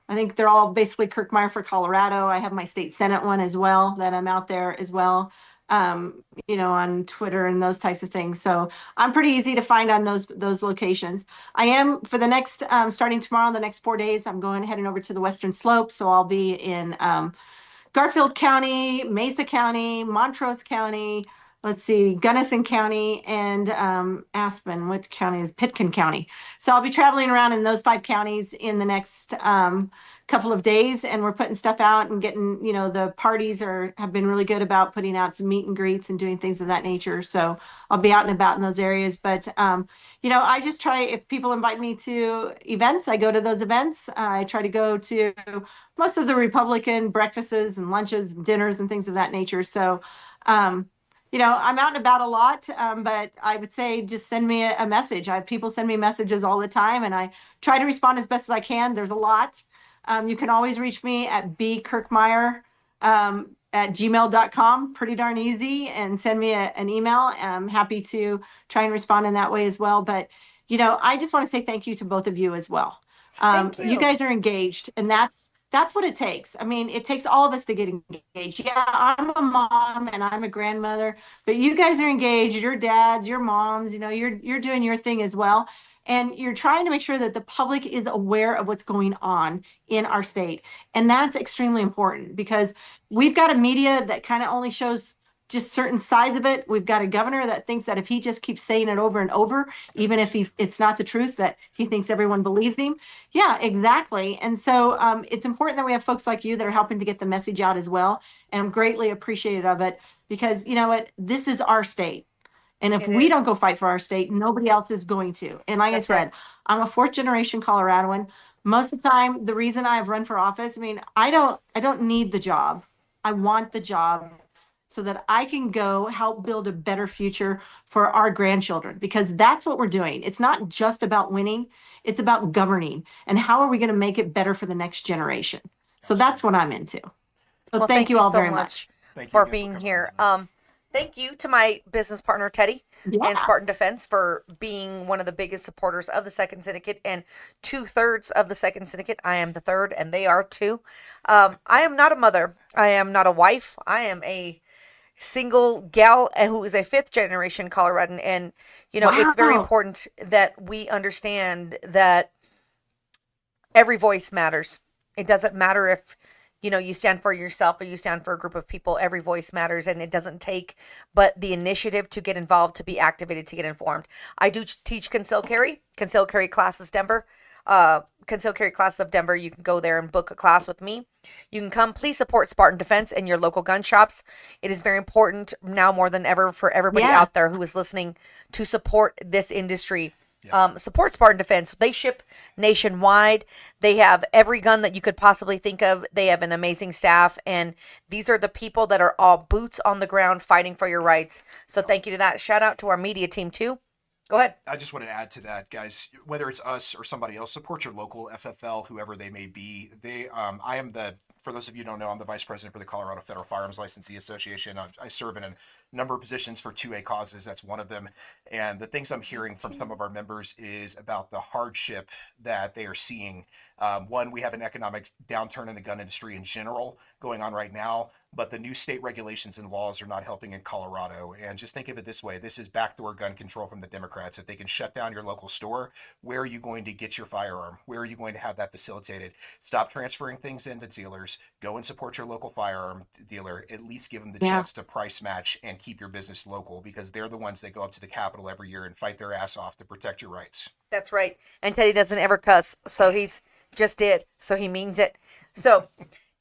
C: I think they're all basically Kirkmeyer for Colorado. I have my state Senate one as well that I'm out there as well, on Twitter and those types of things. So I'm pretty easy to find on those locations. I am for the next, starting tomorrow, the next 4 days, I'm heading over to the Western Slope. So I'll be in Garfield County, Mesa County, Montrose County, let's see, Gunnison County, and Aspen. What county is Pitkin County? So I'll be traveling around in those 5 counties in the next couple of days, and we're putting stuff out and getting, the parties have been really good about putting out some meet and greets and doing things of that nature. So I'll be out and about in those areas. But, I just try, if people invite me to events, I go to those events. I try to go to most of the Republican breakfasts and lunches, dinners, and things of that nature. So, I'm out and about a lot, but I would say just send me a message. I have people send me messages all the time, and I try to respond as best as I can. There's a lot. You can always reach me at bkirkmeyer at gmail.com. Pretty darn easy, and send me an email. I'm happy to try and respond in that way as well. But, I just want to say thank you to both of you as well. You guys are engaged, and that's what it takes. I mean, it takes all of us to get engaged. Yeah, I'm a mom and I'm a grandmother, but you guys are engaged. Your dads, your moms, you're doing your thing as well. And you're trying to make sure that the public is aware of what's going on in our state. And that's extremely important, because we've got a media that kind of only shows just certain sides of it. We've got a governor that thinks that if he just keeps saying it over and over, even if it's not the truth, that he thinks everyone believes him. Yeah, exactly. And so it's important that we have folks like you that are helping to get the message out as well. And I'm greatly appreciative of it, because you know what, this is our state. And if we don't go fight for our state, nobody else is going to. And like I said, I'm a 4th generation Coloradoan. Most of the time, the reason I've run for office, I don't need the job. I want the job so that I can go help build a better future for our grandchildren, because that's what we're doing. It's not just about winning. It's about governing, and how are we going to make it better for the next generation? So that's what I'm into. So thank you all very much
B: for being here. Thank you to my business partner, Teddy, and Spartan Defense, for being one of the biggest supporters of the Second Syndicate and 2/3 of the Second Syndicate. I am the 3rd, and they are 2. I am not a mother. I am not a wife. I am a single gal who is a 5th generation Coloradan. And, it's very important that we understand that every voice matters. It doesn't matter if you stand for yourself or you stand for a group of people. Every voice matters, and it doesn't take but the initiative to get involved, to be activated, to get informed. I do teach concealed carry classes, Denver. Concealed carry classes of Denver. You can go there and book a class with me. You can come. Please support Spartan Defense and your local gun shops. It is very important now more than ever for everybody out there who is listening to support this industry. Support Spartan Defense. They ship nationwide. They have every gun that you could possibly think of. They have an amazing staff, and these are the people that are all boots on the ground fighting for your rights. So thank you to that. Shout out to our media team too. Go ahead.
A: I just want to add to that, guys. Whether it's us or somebody else, support your local FFL, whoever they may be. For those of you who don't know, I'm the vice president for the Colorado Federal Firearms Licensee Association. I serve in a number of positions for 2A causes. That's one of them. And the things I'm hearing from some of our members is about the hardship that they are seeing. One, we have an economic downturn in the gun industry in general going on right now, but the new state regulations and laws are not helping in Colorado. And just think of it this way. This is backdoor gun control from the Democrats. If they can shut down your local store, where are you going to get your firearm? Where are you going to have that facilitated? Stop transferring things into dealers. Go and support your local firearm dealer. At least give them the chance to price match and keep your business local, because they're the ones that go up to the Capitol every year and fight their ass off to protect your rights.
B: That's right. And Teddy doesn't ever cuss, so he's just did, so he means it. So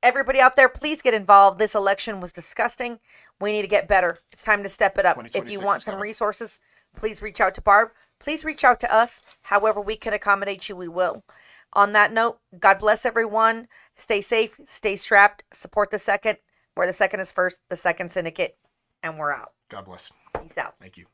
B: everybody out there, please get involved. This election was disgusting. We need to get better. It's time to step it up. If you want some resources, please reach out to Barb. Please reach out to us. However we can accommodate you, we will. On that note, God bless everyone. Stay safe, stay strapped, support the second. Where the second is first, the second Syndicate, and we're out.
A: God bless.
B: Peace out.
A: Thank you.